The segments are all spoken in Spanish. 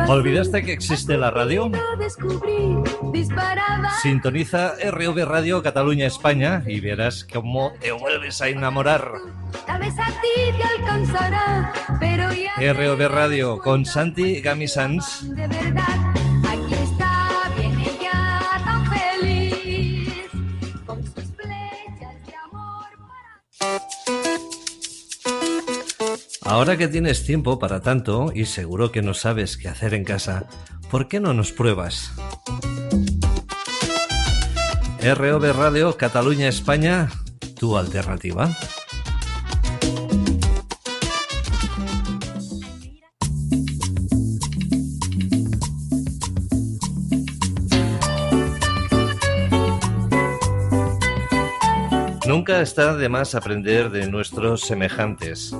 ¿Olvidaste que existe la radio? Sintoniza ROV Radio Cataluña España y verás cómo te vuelves a enamorar. ROV Radio con Santi Gamisans. Aquí está, viene ya tan feliz, con sus flechas de amor Ahora que tienes tiempo para tanto y seguro que no sabes qué hacer en casa, ¿por qué no nos pruebas? ROV Radio Cataluña España, tu alternativa. Nunca está de más aprender de nuestros semejantes.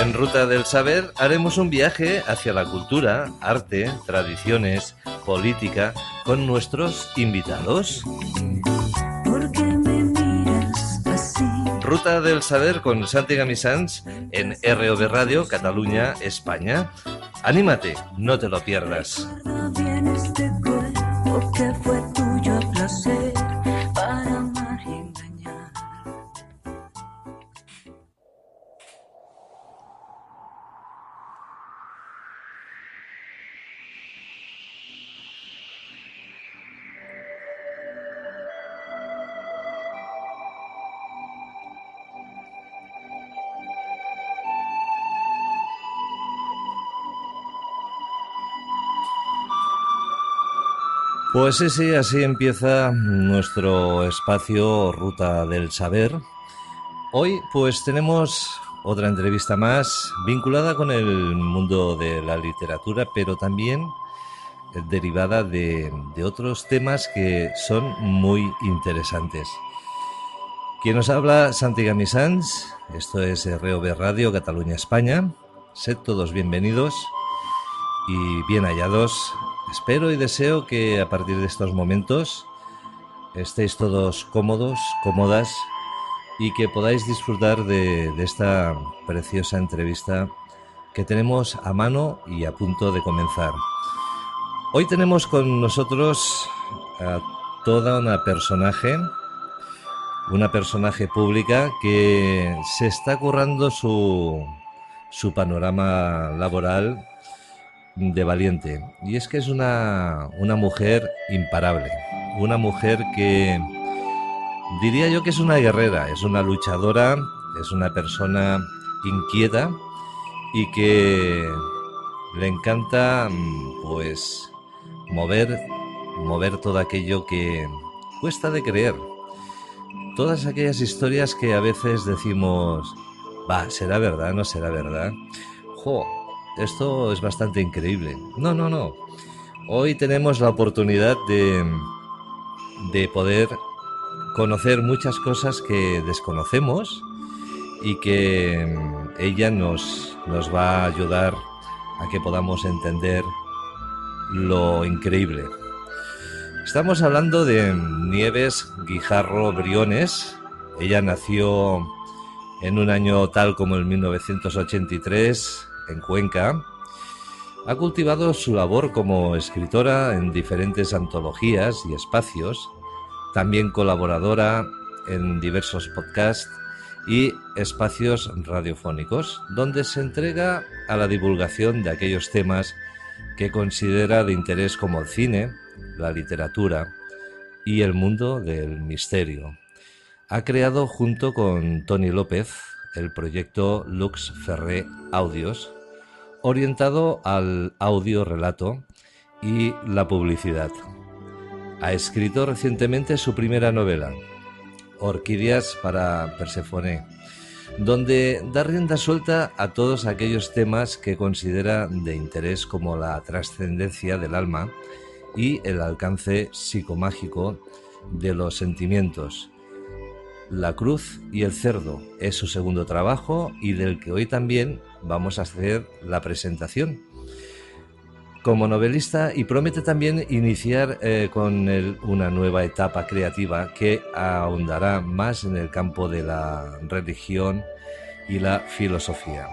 En Ruta del Saber haremos un viaje hacia la cultura, arte, tradiciones, política con nuestros invitados. ¿Por qué me miras así? Ruta del Saber con Santi Gamisans en ROV Radio Cataluña España. Anímate, no te lo pierdas. Recuerda bien este cuerpo que fue tuyo a placer para amar y engañar. Pues sí, así empieza nuestro espacio Ruta del Saber. Hoy pues tenemos otra entrevista más vinculada con el mundo de la literatura, pero también derivada de otros temas que son muy interesantes. Quien nos habla, Santi Gamisans, esto es ROV Radio Cataluña España. Sed todos bienvenidos y bien hallados. Espero y deseo que a partir de estos momentos estéis todos cómodos, cómodas y que podáis disfrutar de esta preciosa entrevista que tenemos a mano y a punto de comenzar. Hoy tenemos con nosotros a toda una personaje pública que se está currando su panorama laboral de valiente, y es que es una mujer imparable, una mujer que diría yo que es una guerrera, es una luchadora, es una persona inquieta y que le encanta pues mover todo aquello que cuesta de creer, todas aquellas historias que a veces decimos, ¿será verdad? ¿No será verdad? Esto es bastante increíble. No. Hoy tenemos la oportunidad de poder conocer muchas cosas que desconocemos y que ella nos va a ayudar a que podamos entender lo increíble. Estamos hablando de Nieves Guijarro Briones. Ella nació en un año tal como el 1983... en Cuenca. Ha cultivado su labor como escritora en diferentes antologías y espacios, también colaboradora en diversos podcasts y espacios radiofónicos, donde se entrega a la divulgación de aquellos temas que considera de interés como el cine, la literatura y el mundo del misterio. Ha creado junto con Toni López el proyecto Lux Ferré Audios, orientado al audio relato y la publicidad. Ha escrito recientemente su primera novela, Orquídeas para Perséfone, donde da rienda suelta a todos aquellos temas que considera de interés, como la trascendencia del alma y el alcance psicomágico de los sentimientos. La cruz y el cerdo es su segundo trabajo y del que hoy también vamos a hacer la presentación como novelista, y promete también iniciar con él una nueva etapa creativa que ahondará más en el campo de la religión y la filosofía.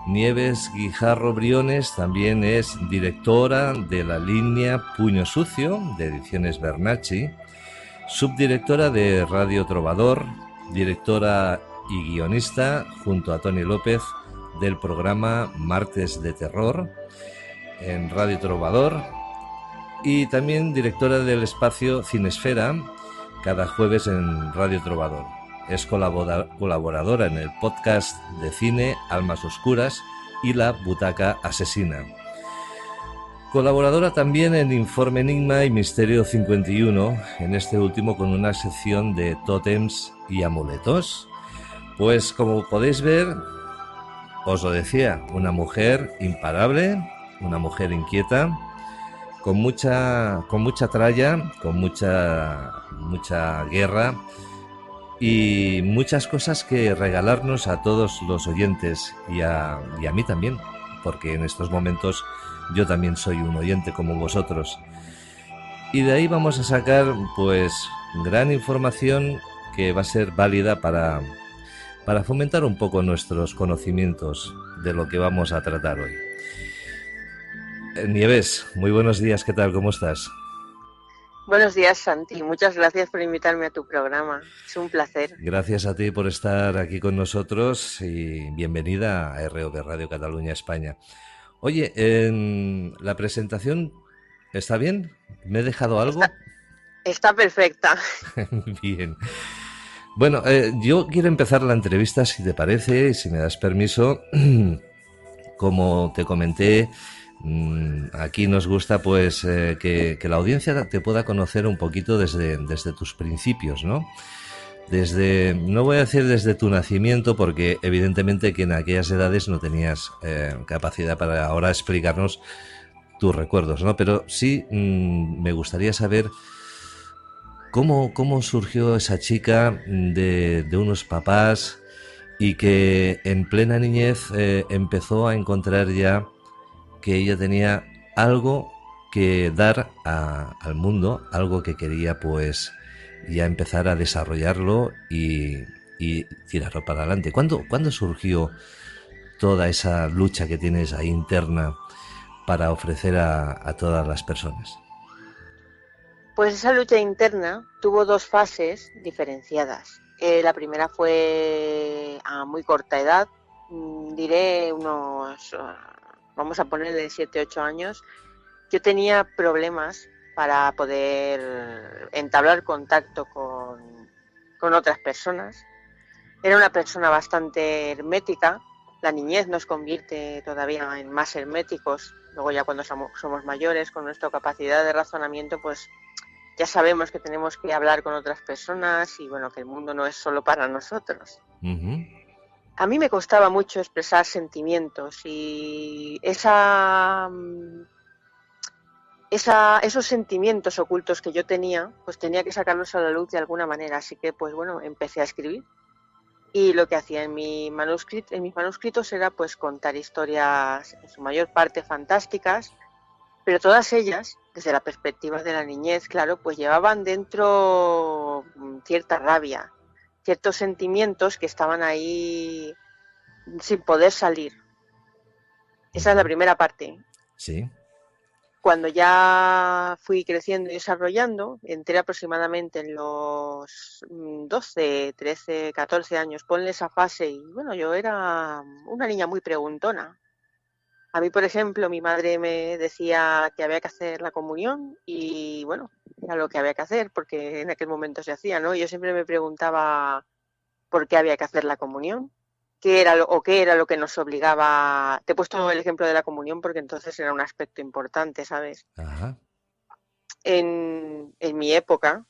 Nieves Guijarro Briones también es directora de la línea Puño Sucio de Ediciones Bernacchi, subdirectora de Radio Trovador, directora y guionista junto a Tony López del programa Martes de Terror en Radio Trovador, y también directora del espacio Cinesfera cada jueves en Radio Trovador. Es colaboradora en el podcast de cine Almas Oscuras y La Butaca Asesina. Colaboradora también en Informe Enigma y Misterio 51, en este último con una sección de tótems y amuletos. Pues como podéis ver, os lo decía, una mujer imparable, una mujer inquieta, con mucha tralla, con mucha guerra y muchas cosas que regalarnos a todos los oyentes y a mí también, porque en estos momentos yo también soy un oyente como vosotros. Y de ahí vamos a sacar pues gran información que va a ser válida para fomentar un poco nuestros conocimientos de lo que vamos a tratar hoy. Nieves, muy buenos días, ¿qué tal? ¿Cómo estás? Buenos días, Santi. Muchas gracias por invitarme a tu programa. Es un placer. Gracias a ti por estar aquí con nosotros y bienvenida a ROB Radio Cataluña España. Oye, en la presentación, ¿está bien? ¿Me he dejado algo? Está perfecta. Bien. Bueno, yo quiero empezar la entrevista, si te parece, y si me das permiso. Como te comenté, aquí nos gusta pues que la audiencia te pueda conocer un poquito desde tus principios, ¿no? No voy a decir desde tu nacimiento, porque evidentemente que en aquellas edades no tenías capacidad para ahora explicarnos tus recuerdos, ¿no? Pero sí me gustaría saber cómo surgió esa chica de unos papás y que en plena niñez empezó a encontrar ya que ella tenía algo que dar al mundo, algo que quería pues ya empezar a desarrollarlo y tirarlo para adelante. ¿Cuándo surgió toda esa lucha que tienes ahí interna para ofrecer a todas las personas? Pues esa lucha interna tuvo dos fases diferenciadas. La primera fue a muy corta edad, diré vamos a ponerle 7-8 años. Yo tenía problemas para poder entablar contacto con otras personas. Era una persona bastante hermética. La niñez nos convierte todavía en más herméticos. Luego ya cuando somos mayores, con nuestra capacidad de razonamiento, pues ya sabemos que tenemos que hablar con otras personas y bueno, que el mundo no es solo para nosotros. Uh-huh. A mí me costaba mucho expresar sentimientos y esos sentimientos ocultos que yo tenía, pues tenía que sacarlos a la luz de alguna manera. Así que pues bueno, empecé a escribir. Y lo que hacía en mis manuscritos era pues contar historias en su mayor parte fantásticas, pero todas ellas, desde la perspectiva de la niñez, claro, pues llevaban dentro cierta rabia, ciertos sentimientos que estaban ahí sin poder salir. Esa es la primera parte. Sí. Cuando ya fui creciendo y desarrollando, entré aproximadamente en los 12, 13, 14 años, ponle esa fase, y bueno, yo era una niña muy preguntona. A mí, por ejemplo, mi madre me decía que había que hacer la comunión y, bueno, era lo que había que hacer porque en aquel momento se hacía, ¿no? Yo siempre me preguntaba por qué había que hacer la comunión, qué era lo que nos obligaba. Te he puesto el ejemplo de la comunión porque entonces era un aspecto importante, ¿sabes? Ajá. En mi época,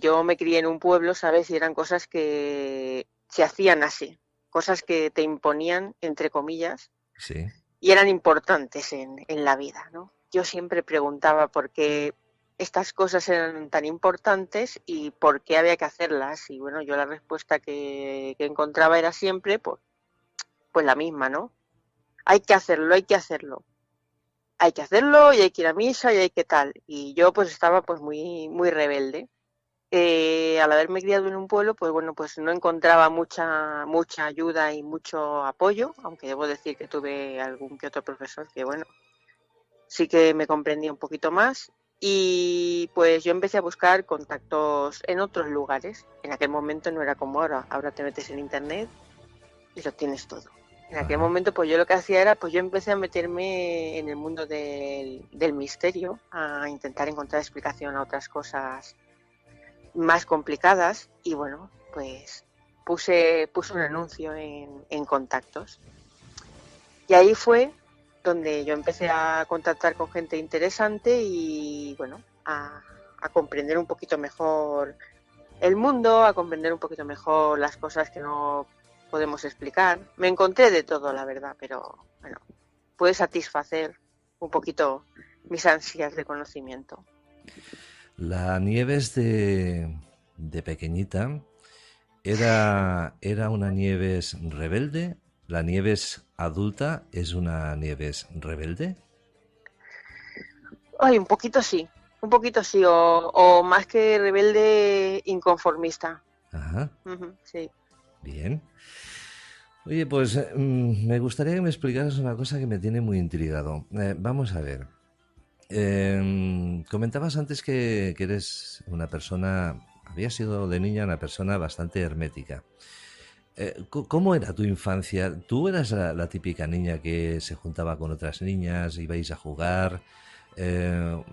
yo me crié en un pueblo, ¿sabes? Y eran cosas que se hacían así. Cosas que te imponían, entre comillas, Sí. Y eran importantes en la vida, ¿no? Yo siempre preguntaba por qué estas cosas eran tan importantes y por qué había que hacerlas. Y bueno, yo la respuesta que encontraba era siempre pues la misma, ¿no? Hay que hacerlo, hay que hacerlo. Hay que hacerlo y hay que ir a misa y hay que tal. Y yo pues estaba pues muy, muy rebelde. Al haberme criado en un pueblo, pues bueno, pues no encontraba mucha ayuda y mucho apoyo, aunque debo decir que tuve algún que otro profesor que bueno, sí que me comprendía un poquito más. Y pues yo empecé a buscar contactos en otros lugares. En aquel momento no era como ahora. Ahora te metes en internet y lo tienes todo. En aquel Ajá. momento pues yo lo que hacía era, pues yo empecé a meterme en el mundo del misterio, a intentar encontrar explicación a otras cosas más complicadas y bueno, pues puse un anuncio en contactos. Y ahí fue donde yo empecé a contactar con gente interesante y bueno, a comprender un poquito mejor el mundo, a comprender un poquito mejor las cosas que no podemos explicar. Me encontré de todo, la verdad, pero bueno, pude satisfacer un poquito mis ansias de conocimiento. La Nieves de pequeñita era una Nieves rebelde. ¿La Nieves adulta es una Nieves rebelde? Ay, un poquito sí, o más que rebelde, inconformista. Ajá, Sí. bien. Oye, pues me gustaría que me explicaras una cosa que me tiene muy intrigado. Vamos a ver. Comentabas antes que eres una persona, había sido de niña una persona bastante hermética. ¿Cómo era tu infancia? ¿Tú eras la típica niña que se juntaba con otras niñas, ibais a jugar? Eh,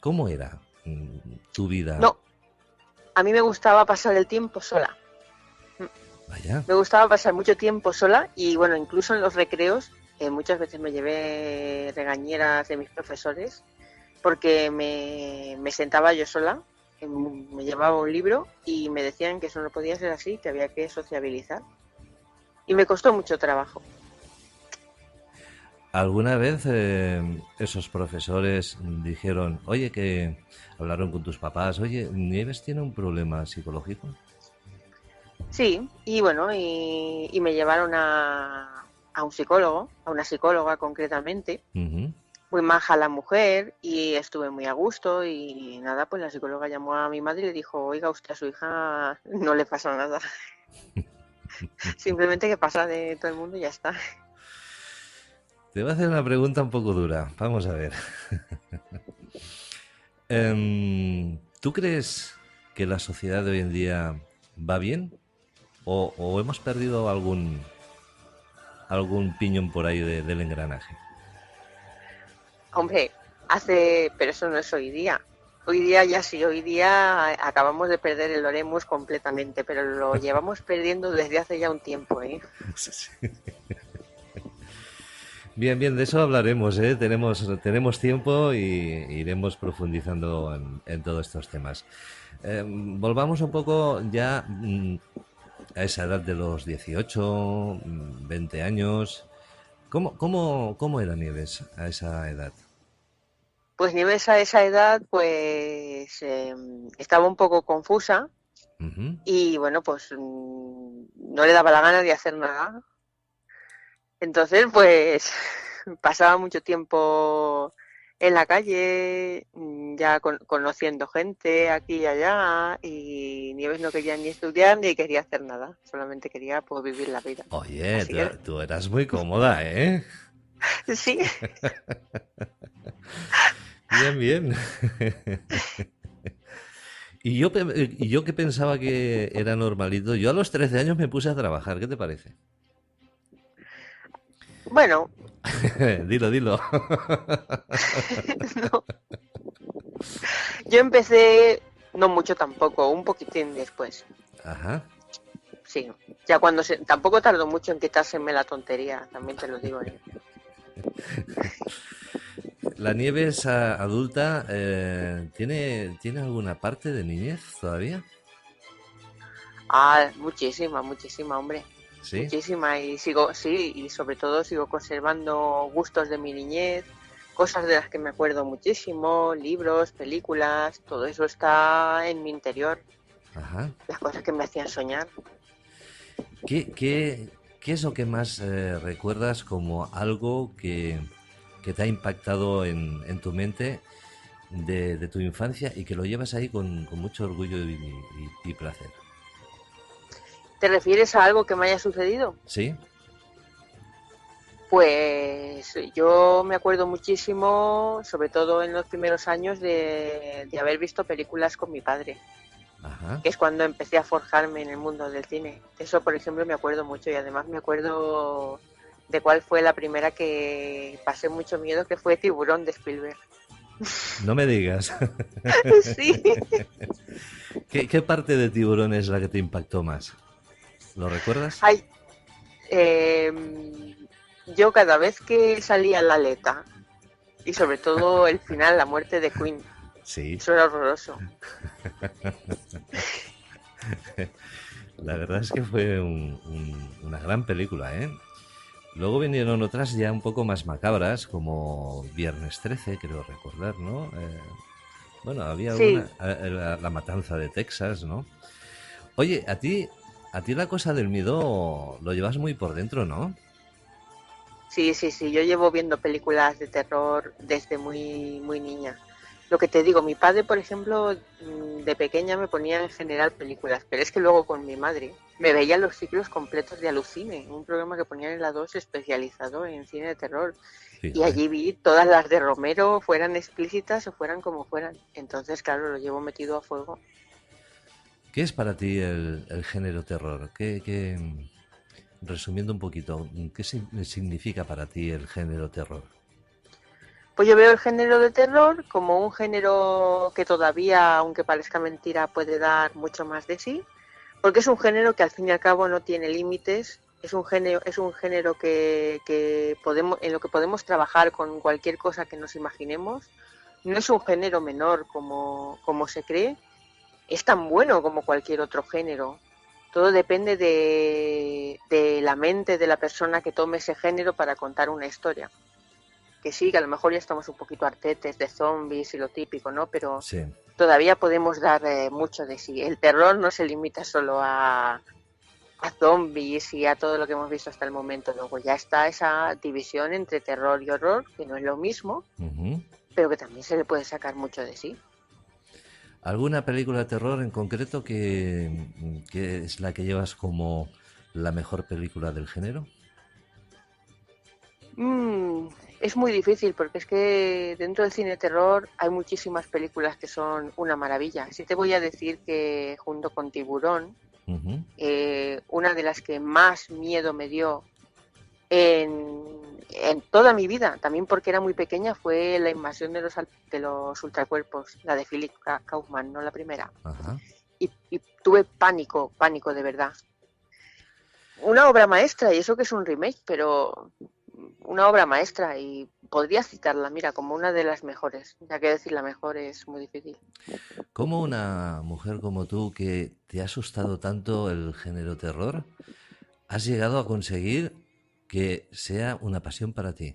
¿Cómo era tu vida? No, a mí me gustaba pasar el tiempo sola. Vaya, Me gustaba pasar mucho tiempo sola y bueno, incluso en los recreos, muchas veces me llevé regañeras de mis profesores porque me sentaba yo sola, me llevaba un libro y me decían que eso no podía ser así, que había que sociabilizar. Y me costó mucho trabajo. ¿alguna vez esos profesores dijeron, oye, que hablaron con tus papás, oye, Nieves tiene un problema psicológico? Sí, y bueno, y me llevaron a un psicólogo, a una psicóloga concretamente, Ujú. muy maja la mujer y estuve muy a gusto y nada, pues la psicóloga llamó a mi madre y le dijo, oiga, usted a su hija no le pasa nada, simplemente que pasa de todo el mundo y ya está. Te voy a hacer una pregunta un poco dura. Vamos a ver. ¿Tú crees que la sociedad de hoy en día va bien? ¿O hemos perdido algún piñón por ahí del engranaje? Hombre, pero eso no es hoy día. Hoy día ya sí, hoy día acabamos de perder el Oremus completamente, pero lo llevamos perdiendo desde hace ya un tiempo, ¿eh? Sí, sí. Bien, bien, de eso hablaremos, ¿eh? Tenemos tiempo y iremos profundizando en todos estos temas. Volvamos un poco ya a esa edad de los 18, 20 años. ¿Cómo era Nieves a esa edad? Pues Nieves a esa edad, pues estaba un poco confusa Ujú. y bueno, pues no le daba la gana de hacer nada. Entonces, pues pasaba mucho tiempo en la calle, ya conociendo gente aquí y allá, y Nieves no quería ni estudiar ni quería hacer nada, solamente quería pues vivir la vida. Oye, Así que tú eras muy cómoda, ¿eh? sí, Bien, bien. Y yo que pensaba que era normalito, yo a los 13 años me puse a trabajar, ¿qué te parece? bueno, Dilo, dilo. no. Yo empecé, no mucho tampoco, un poquitín después. Ajá. Sí, ya tampoco tardó mucho en quitárseme la tontería, también te lo digo, ¿eh? ¿La Nieves adulta tiene alguna parte de niñez todavía? Ah, muchísima, muchísima, hombre. ¿Sí? Muchísima. Y sigo, sí, y sobre todo sigo conservando gustos de mi niñez, cosas de las que me acuerdo muchísimo, libros, películas, todo eso está en mi interior, Ajá. las cosas que me hacían soñar. ¿Qué es lo que más recuerdas como algo que te ha impactado en tu mente? de tu infancia y que lo llevas ahí con mucho orgullo y placer. ¿Te refieres a algo que me haya sucedido? ¿Sí? Pues yo me acuerdo muchísimo, sobre todo en los primeros años, de haber visto películas con mi padre, Ajá. que es cuando empecé a forjarme en el mundo del cine. Eso, por ejemplo, me acuerdo mucho y además me acuerdo de cuál fue la primera que pasé mucho miedo, que fue Tiburón de Spielberg. No me digas. Sí. ¿Qué parte de Tiburón es la que te impactó más? ¿Lo recuerdas? Ay, yo cada vez que salía la aleta y sobre todo el final, la muerte de Queen, Sí, eso era horroroso. la verdad es que fue una gran película, ¿eh? Luego vinieron otras ya un poco más macabras, como Viernes 13, creo recordar, ¿no? Bueno, había Sí, una, la Matanza de Texas, ¿no? Oye, a ti la cosa del miedo lo llevas muy por dentro, ¿no? sí, sí, sí. Yo llevo viendo películas de terror desde muy niña. Lo que te digo, mi padre, por ejemplo, de pequeña me ponía en general películas, pero es que luego con mi madre me veía los ciclos completos de Alucine, un programa que ponían en la 2 especializado en cine de terror. Y Fíjate. allí vi todas las de Romero, fueran explícitas o fueran como fueran. Entonces, claro, lo llevo metido a fuego. ¿Qué es para ti el género terror? Resumiendo un poquito, ¿qué significa para ti el género terror? Pues yo veo el género de terror como un género que todavía, aunque parezca mentira, puede dar mucho más de sí, porque es un género que al fin y al cabo no tiene límites, es un género que podemos, en lo que podemos trabajar con cualquier cosa que nos imaginemos. No es un género menor como se cree, es tan bueno como cualquier otro género. Todo depende de la mente de la persona que tome ese género para contar una historia. Que sí, que a lo mejor ya estamos un poquito artetes de zombies y lo típico, ¿no? Pero Sí. todavía podemos dar mucho de sí. El terror no se limita solo a zombies y a todo lo que hemos visto hasta el momento. Luego ya está esa división entre terror y horror, que no es lo mismo, Ujú. pero que también se le puede sacar mucho de sí. ¿Alguna película de terror en concreto que es la que llevas como la mejor película del género? Mm, es muy difícil porque es que dentro del cine de terror hay muchísimas películas que son una maravilla. Sí te voy a decir que junto con Tiburón, Ujú. una de las que más miedo me dio en toda mi vida, también porque era muy pequeña, fue La invasión de los ultracuerpos, la de Philip Kaufman, no la primera. Ajá. Y tuve pánico, pánico de verdad. Una obra maestra, y eso que es un remake, pero una obra maestra y podría citarla, mira, como una de las mejores, ya que decir la mejor es muy difícil. ¿Cómo una mujer como tú que te ha asustado tanto el género terror has llegado a conseguir que sea una pasión para ti?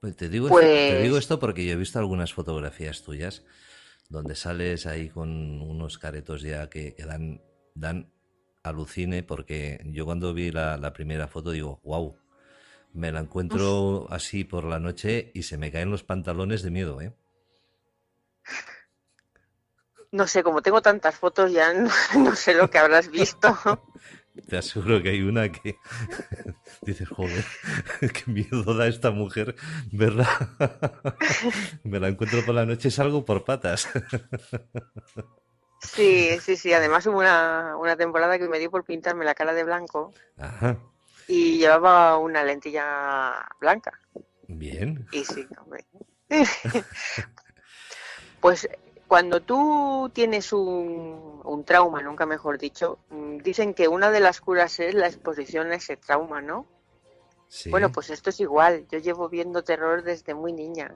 Pues te digo Pues esto porque yo he visto algunas fotografías tuyas donde sales ahí con unos caretos ya que dan alucine, porque yo cuando vi la primera foto digo, wow, me la encuentro así por la noche y se me caen los pantalones de miedo, ¿eh? no sé, como tengo tantas fotos ya no, no sé lo que habrás visto. Te aseguro que hay una que dices, joder, qué miedo da esta mujer, ¿verdad? Me la encuentro por la noche y salgo por patas. Sí, sí, sí. Además hubo una temporada que me dio por pintarme la cara de blanco Ajá, y llevaba una lentilla blanca. bien. Y sí, hombre. Pues cuando tú tienes un trauma, nunca mejor dicho, dicen que una de las curas es la exposición a ese trauma, ¿no? Bueno, Sí. pues esto es igual. Yo llevo viendo terror desde muy niña.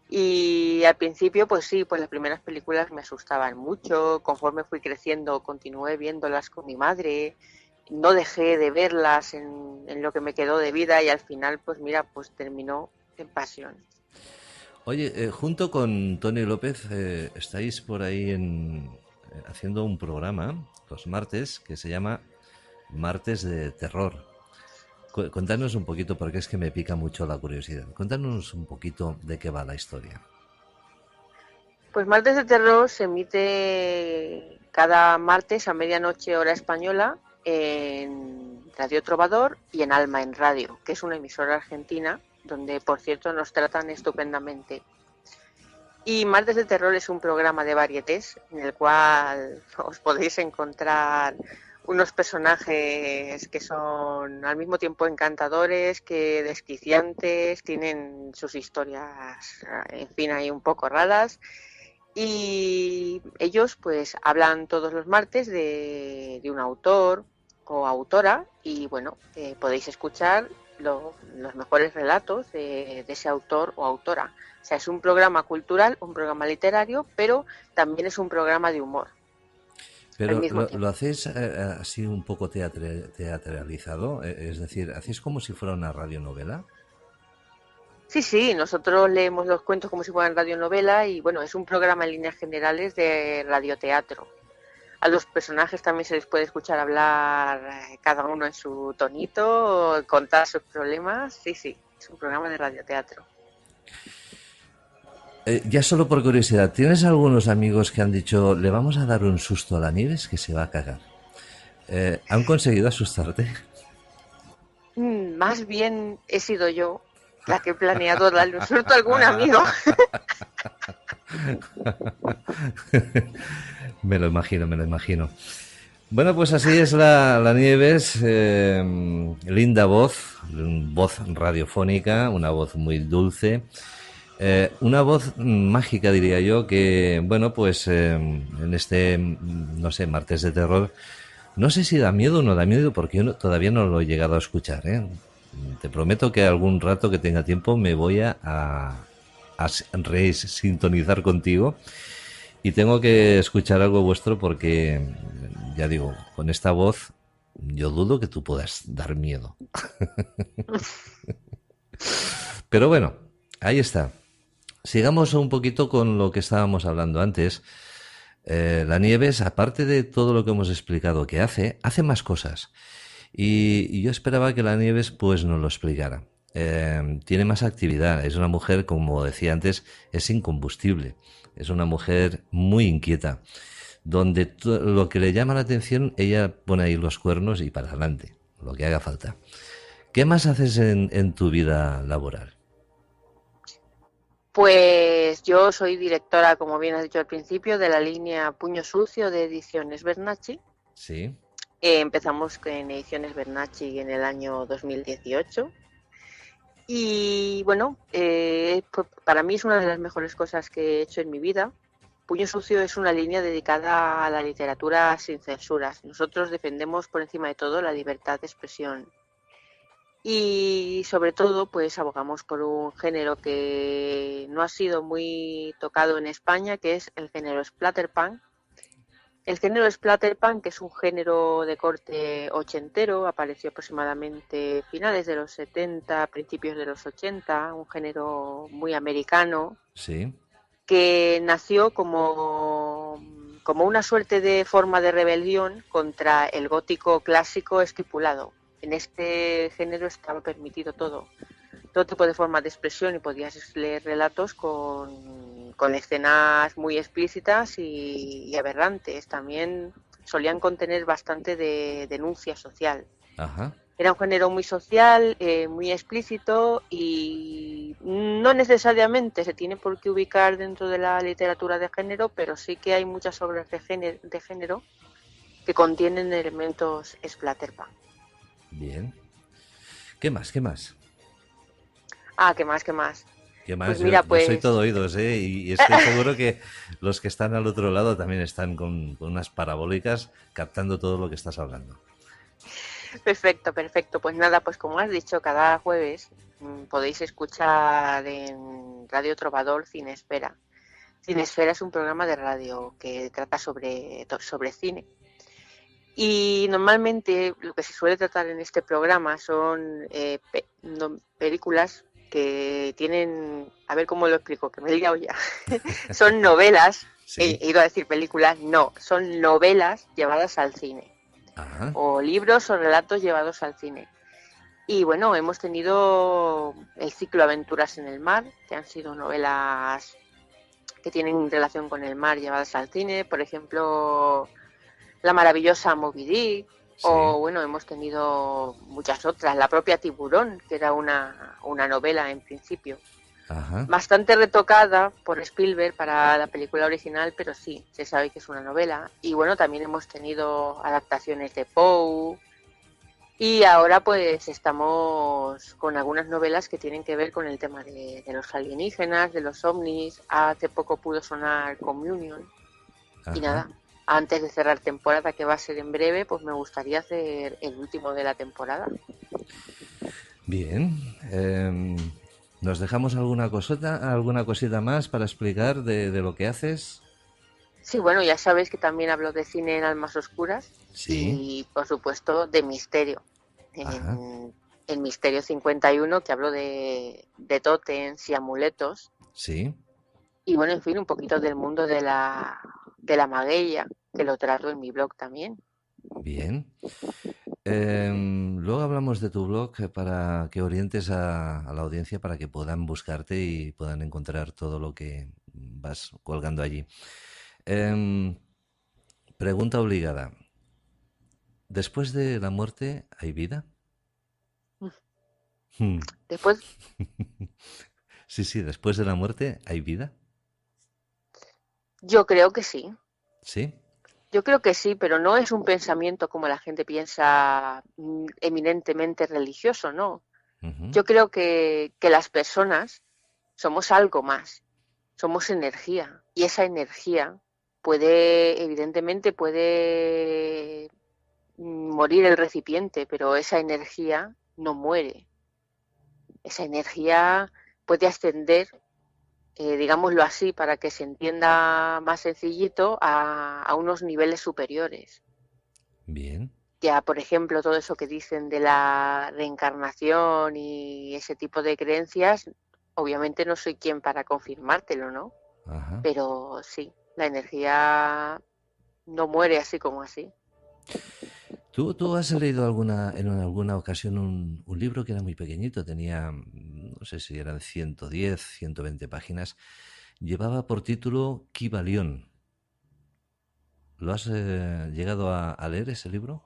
Y al principio, pues sí, pues las primeras películas me asustaban mucho. Conforme fui creciendo, continué viéndolas con mi madre. No dejé de verlas en lo que me quedó de vida y al final, pues mira, pues terminó en pasión. Oye, junto con Tony López estáis por ahí haciendo un programa los martes que se llama Martes de Terror. Contanos un poquito, porque es que me pica mucho la curiosidad. Contanos un poquito de qué va la historia. Pues Martes de Terror se emite cada martes a medianoche hora española en Radio Trovador y en Alma en Radio, que es una emisora argentina donde, por cierto, nos tratan estupendamente. Y Martes de Terror es un programa de varietés en el cual os podéis encontrar unos personajes que son al mismo tiempo encantadores, que desquiciantes, tienen sus historias, en fin, ahí un poco raras. Y ellos pues hablan todos los martes de un autor o autora y bueno, podéis escuchar los mejores relatos de ese autor o autora. O sea, es un programa cultural, un programa literario, pero también es un programa de humor. Pero mismo lo tiempo. hacéis así un poco teatralizado, es decir, hacéis como si fuera una radionovela. Sí, nosotros leemos los cuentos como si fueran radionovela y bueno, es un programa en líneas generales de radioteatro. A los personajes también se les puede escuchar hablar cada uno en su tonito, contar sus problemas. Sí, es un programa de radioteatro. Ya solo por curiosidad, ¿tienes algunos amigos que han dicho, le vamos a dar un susto a la Nieves que se va a cagar? ¿Han conseguido asustarte? Más bien he sido yo la que he planeado darle un susto a algún amigo. Me lo imagino, me lo imagino. Bueno, pues así es la Nieves, linda voz radiofónica, una voz muy dulce, una voz mágica diría yo, que bueno, pues en este, no sé, martes de terror, no sé si da miedo o no da miedo, porque yo todavía no lo he llegado a escuchar, ¿eh? Te prometo que algún rato que tenga tiempo me voy a resintonizar contigo. Y tengo que escuchar algo vuestro porque, ya digo, con esta voz yo dudo que tú puedas dar miedo. Pero bueno, ahí está. Sigamos un poquito con lo que estábamos hablando antes. La Nieves, aparte de todo lo que hemos explicado que hace más cosas. Y yo esperaba que la Nieves pues nos lo explicara. Tiene más actividad, es una mujer, como decía antes, es incombustible. Es una mujer muy inquieta, donde lo que le llama la atención, ella pone ahí los cuernos y para adelante, lo que haga falta. ¿Qué más haces en tu vida laboral? Pues yo soy directora, como bien has dicho al principio, de la línea Puño Sucio de Ediciones Bernacchi. Sí, Empezamos en Ediciones Bernacchi en el año 2018. Y bueno, pues para mí es una de las mejores cosas que he hecho en mi vida. Puño Sucio es una línea dedicada a la literatura sin censuras. Nosotros defendemos por encima de todo la libertad de expresión. Y sobre todo, pues abogamos por un género que no ha sido muy tocado en España, que es el género splatterpunk. El género splatterpunk, que es un género de corte ochentero, apareció aproximadamente finales de los 70, principios de los 80, un género muy americano, sí, que nació como una suerte de forma de rebelión contra el gótico clásico estipulado. En este género estaba permitido todo tipo de formas de expresión y podías leer relatos con escenas muy explícitas y aberrantes. También solían contener bastante de denuncia social. ajá. Era un género muy social, muy explícito y no necesariamente se tiene por qué ubicar dentro de la literatura de género, pero sí que hay muchas obras de género que contienen elementos splatterpunk. Bien. ¿Qué más? ¿Qué más? ¿Qué más? ¿Qué más? ¿Qué Pues más? mira, Yo soy pues todo oídos, ¿eh? Y estoy seguro que los que están al otro lado también están con unas parabólicas captando todo lo que estás hablando. perfecto. Pues nada, pues como has dicho, cada jueves podéis escuchar en Radio Trovador Cinesfera. Cinesfera es un programa de radio que trata sobre cine. Y normalmente lo que se suele tratar en este programa son películas que tienen, a ver cómo lo explico, que me he liado ya. Son novelas, Sí. he ido a decir películas, no, son novelas llevadas al cine, Ajá. o libros o relatos llevados al cine. Y bueno, hemos tenido el ciclo Aventuras en el mar, que han sido novelas que tienen relación con el mar llevadas al cine, por ejemplo, la maravillosa Moby Dick, Sí. o bueno, hemos tenido muchas otras, la propia Tiburón, que era una novela en principio, Ajá. bastante retocada por Spielberg para la película original, pero sí, se sabe que es una novela. Y bueno, también hemos tenido adaptaciones de Poe, y ahora pues estamos con algunas novelas que tienen que ver con el tema de los alienígenas, de los ovnis. Hace poco pudo sonar Communion. Y Ajá. nada, antes de cerrar temporada, que va a ser en breve, pues me gustaría hacer el último de la temporada. Bien. ¿Nos dejamos alguna cosita más para explicar de lo que haces? Sí, bueno, ya sabéis que también hablo de cine en Almas Oscuras Sí. y, por supuesto, de misterio. Ajá. En Misterio 51, que hablo de tótems y amuletos. Sí. Y bueno, en fin, un poquito del mundo de la magueya, que lo trato en mi blog también. Bien. Luego hablamos de tu blog para que orientes a la audiencia para que puedan buscarte y puedan encontrar todo lo que vas colgando allí. Em, Pregunta obligada. ¿Después de la muerte hay vida? Hmm. Después, Sí, sí, después de la muerte hay vida. yo creo que sí. Sí. Yo creo que sí, pero no es un pensamiento como la gente piensa, eminentemente religioso, ¿no? Ujú. Yo creo que las personas somos algo más, somos energía, y esa energía evidentemente puede morir el recipiente, pero esa energía no muere. Esa energía puede ascender, digámoslo así, para que se entienda más sencillito, a unos niveles superiores. Bien. Ya, por ejemplo, todo eso que dicen de la reencarnación y ese tipo de creencias, obviamente no soy quien para confirmártelo, ¿no? Ajá. Pero sí, la energía no muere así como así. ¿Tú has leído en alguna ocasión un libro que era muy pequeñito? Tenía, no sé si eran 110, 120 páginas. Llevaba por título Kybalión. ¿Lo has llegado a leer ese libro?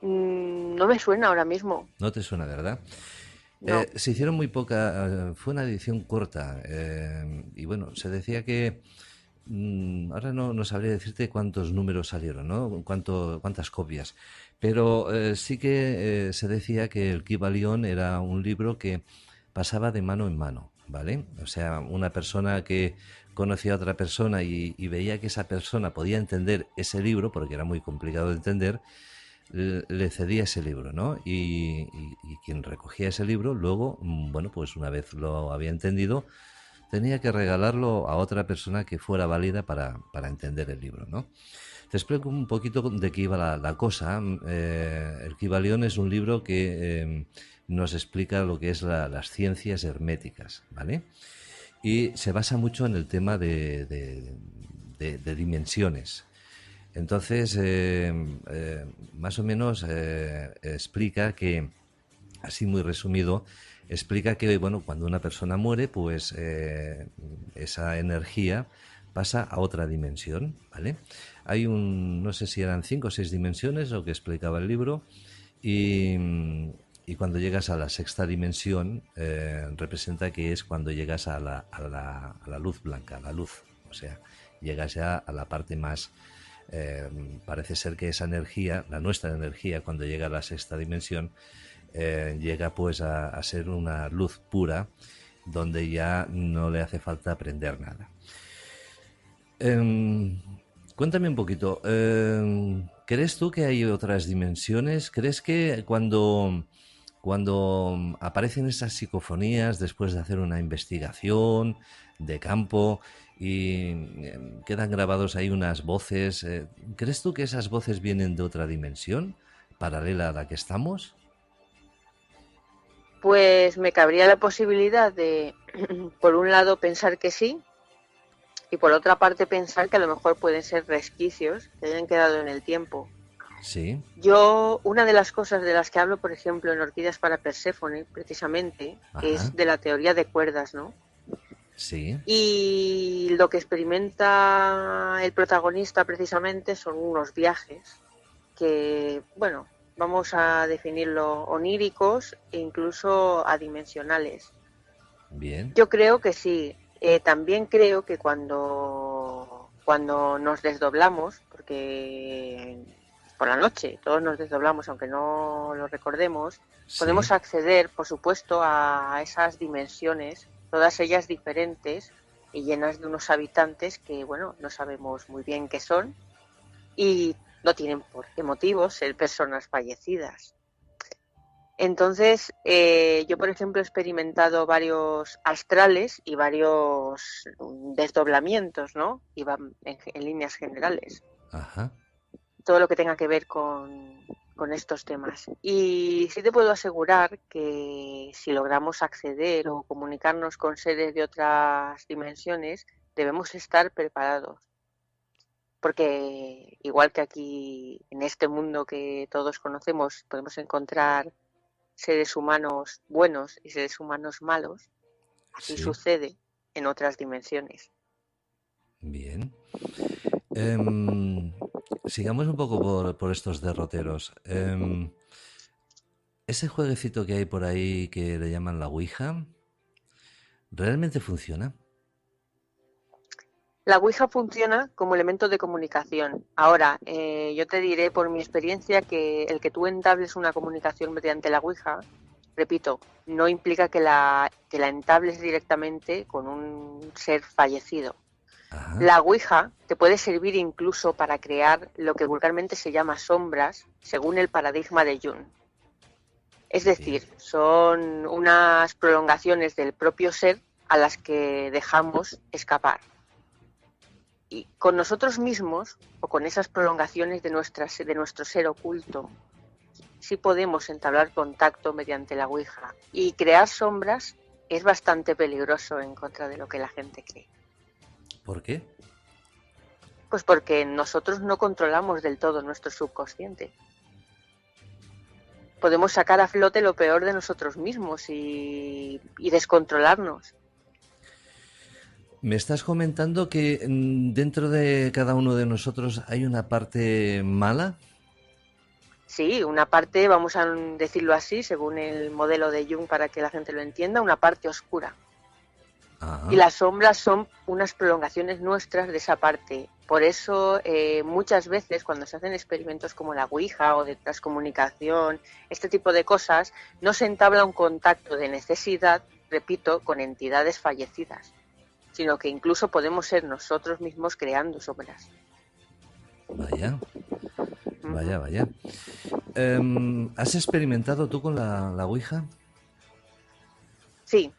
No me suena ahora mismo, No te suena, ¿verdad? no. Se hicieron muy poca, fue una edición corta y bueno, se decía que ahora no sabría decirte cuántos números salieron, ¿no? Cuántas copias, pero sí que se decía que el Kybalión era un libro que pasaba de mano en mano, ¿vale? O sea, una persona que conocía a otra persona y veía que esa persona podía entender ese libro, porque era muy complicado de entender, le cedía ese libro, ¿no? Y quien recogía ese libro, luego, bueno, pues una vez lo había entendido, tenía que regalarlo a otra persona que fuera válida para entender el libro, ¿no? Te explico un poquito de qué iba la cosa. El Kybalión es un libro que nos explica lo que es las ciencias herméticas, ¿vale? Y se basa mucho en el tema de dimensiones. Entonces, más o menos explica que, así muy resumido, explica que, bueno, cuando una persona muere, pues esa energía pasa a otra dimensión, ¿vale? Hay no sé si eran 5 o 6 dimensiones lo que explicaba el libro, y, y cuando llegas a la sexta dimensión, representa que es cuando llegas a la luz blanca, a la luz, o sea, llegas ya a la parte más parece ser que esa energía, la nuestra energía, cuando llega a la sexta dimensión, llega pues a ser una luz pura, donde ya no le hace falta aprender nada. Em, Cuéntame un poquito, ¿crees tú que hay otras dimensiones? ¿Crees que cuando aparecen esas psicofonías después de hacer una investigación de campo y quedan grabados ahí unas voces, ¿crees tú que esas voces vienen de otra dimensión paralela a la que estamos? Pues me cabría la posibilidad de, por un lado, pensar que sí, y por otra parte pensar que a lo mejor pueden ser resquicios que hayan quedado en el tiempo. Sí, Yo, una de las cosas de las que hablo, por ejemplo, en Orquídeas para Perséfone, precisamente, es ajá, de la teoría de cuerdas, ¿no? Sí, Y lo que experimenta el protagonista precisamente son unos viajes que, bueno, vamos a definirlo oníricos e incluso adimensionales. bien, Yo creo que sí. También creo que cuando nos desdoblamos, porque por la noche todos nos desdoblamos, aunque no lo recordemos, sí, podemos acceder, por supuesto, a esas dimensiones, todas ellas diferentes y llenas de unos habitantes que, bueno, no sabemos muy bien qué son y no tienen por qué motivos ser personas fallecidas. Entonces, yo, por ejemplo, he experimentado varios astrales y varios desdoblamientos, ¿no? Y van en líneas generales, ajá, todo lo que tenga que ver con estos temas. Y sí te puedo asegurar que si logramos acceder o comunicarnos con seres de otras dimensiones, debemos estar preparados. Porque igual que aquí en este mundo que todos conocemos, podemos encontrar seres humanos buenos y seres humanos malos, así sí, sucede en otras dimensiones. bien. Em, sigamos un poco por estos derroteros. Ese jueguecito que hay por ahí que le llaman la Ouija, ¿realmente funciona? La Ouija funciona como elemento de comunicación. Ahora, yo te diré por mi experiencia que el que tú entables una comunicación mediante la Ouija, repito, no implica que la entables directamente con un ser fallecido. Ajá, La Ouija te puede servir incluso para crear lo que vulgarmente se llama sombras, según el paradigma de Jung. Es bien, decir, son unas prolongaciones del propio ser a las que dejamos escapar. Y con nosotros mismos, o con esas prolongaciones de nuestro ser oculto, sí podemos entablar contacto mediante la Ouija. Y crear sombras es bastante peligroso en contra de lo que la gente cree. ¿por qué? Pues porque nosotros no controlamos del todo nuestro subconsciente. Podemos sacar a flote lo peor de nosotros mismos y descontrolarnos. Me estás comentando que dentro de cada uno de nosotros hay una parte mala. Sí, una parte, vamos a decirlo así, según el modelo de Jung para que la gente lo entienda, una parte oscura. Y Ajá, las sombras son unas prolongaciones nuestras de esa parte. Por eso muchas veces cuando se hacen experimentos como la Ouija o de transcomunicación, este tipo de cosas, no se entabla un contacto de necesidad, repito, con entidades fallecidas, sino que incluso podemos ser nosotros mismos creando sombras. vaya, Ujú. vaya, vaya. ¿Has experimentado tú con la Ouija? Sí,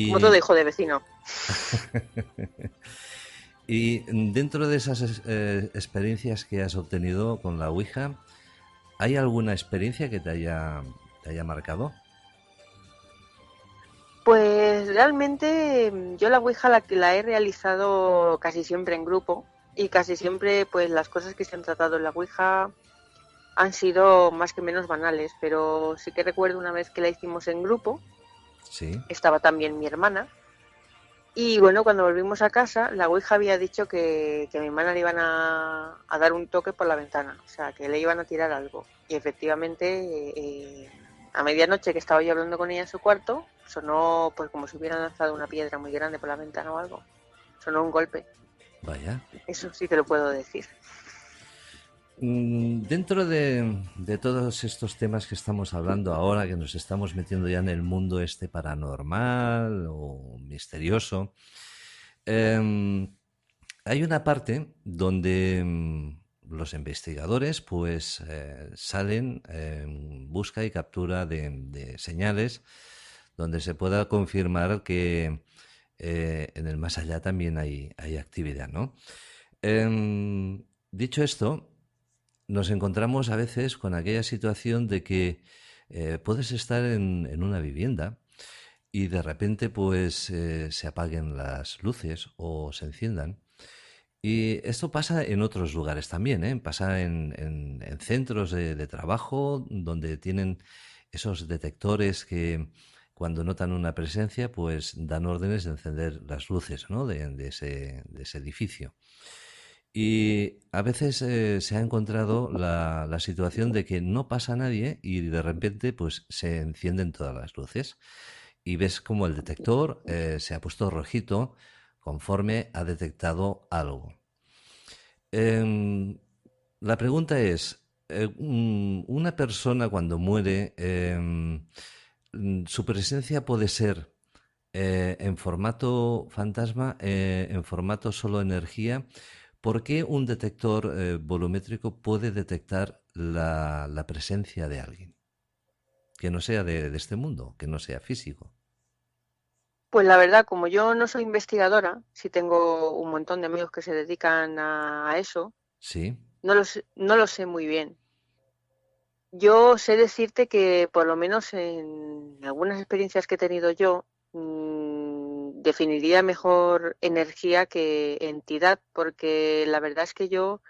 como todo Y, hijo de vecino. y dentro de esas experiencias que has obtenido con la Ouija, ¿hay alguna experiencia que te haya marcado? Pues realmente yo la Ouija la he realizado casi siempre en grupo y casi siempre pues las cosas que se han tratado en la Ouija han sido más que menos banales, pero sí que recuerdo una vez que la hicimos en grupo, Sí, estaba también mi hermana y bueno, cuando volvimos a casa la Ouija había dicho que a mi hermana le iban a dar un toque por la ventana, o sea, que le iban a tirar algo y efectivamente a medianoche que estaba yo hablando con ella en su cuarto, sonó pues como si hubieran lanzado una piedra muy grande por la ventana o algo. Sonó un golpe. vaya. Eso sí te lo puedo decir. Dentro de todos estos temas que estamos hablando ahora, que nos estamos metiendo ya en el mundo este paranormal o misterioso, em, hay una parte donde los investigadores pues salen en busca y captura de señales donde se pueda confirmar que en el más allá también hay actividad, ¿no? Dicho esto, nos encontramos a veces con aquella situación de que puedes estar en una vivienda y de repente pues se apaguen las luces o se enciendan. Y esto pasa en otros lugares también, ¿eh? Pasa en centros de trabajo donde tienen esos detectores cuando notan una presencia, pues dan órdenes de encender las luces, ¿no? De ese edificio. Y a veces se ha encontrado la situación de que no pasa nadie y de repente pues se encienden todas las luces y ves como el detector se ha puesto rojito conforme ha detectado algo. Em, la pregunta es, una persona cuando muere, su presencia puede ser en formato fantasma, en formato solo energía. ¿Por qué un detector volumétrico puede detectar la presencia de alguien que no sea de este mundo, que no sea físico? Pues la verdad, como yo no soy investigadora, sí tengo un montón de amigos que se dedican a eso, Sí, no lo sé muy bien. Yo sé decirte que por lo menos en algunas experiencias que he tenido yo, definiría mejor energía que entidad, porque la verdad es que yo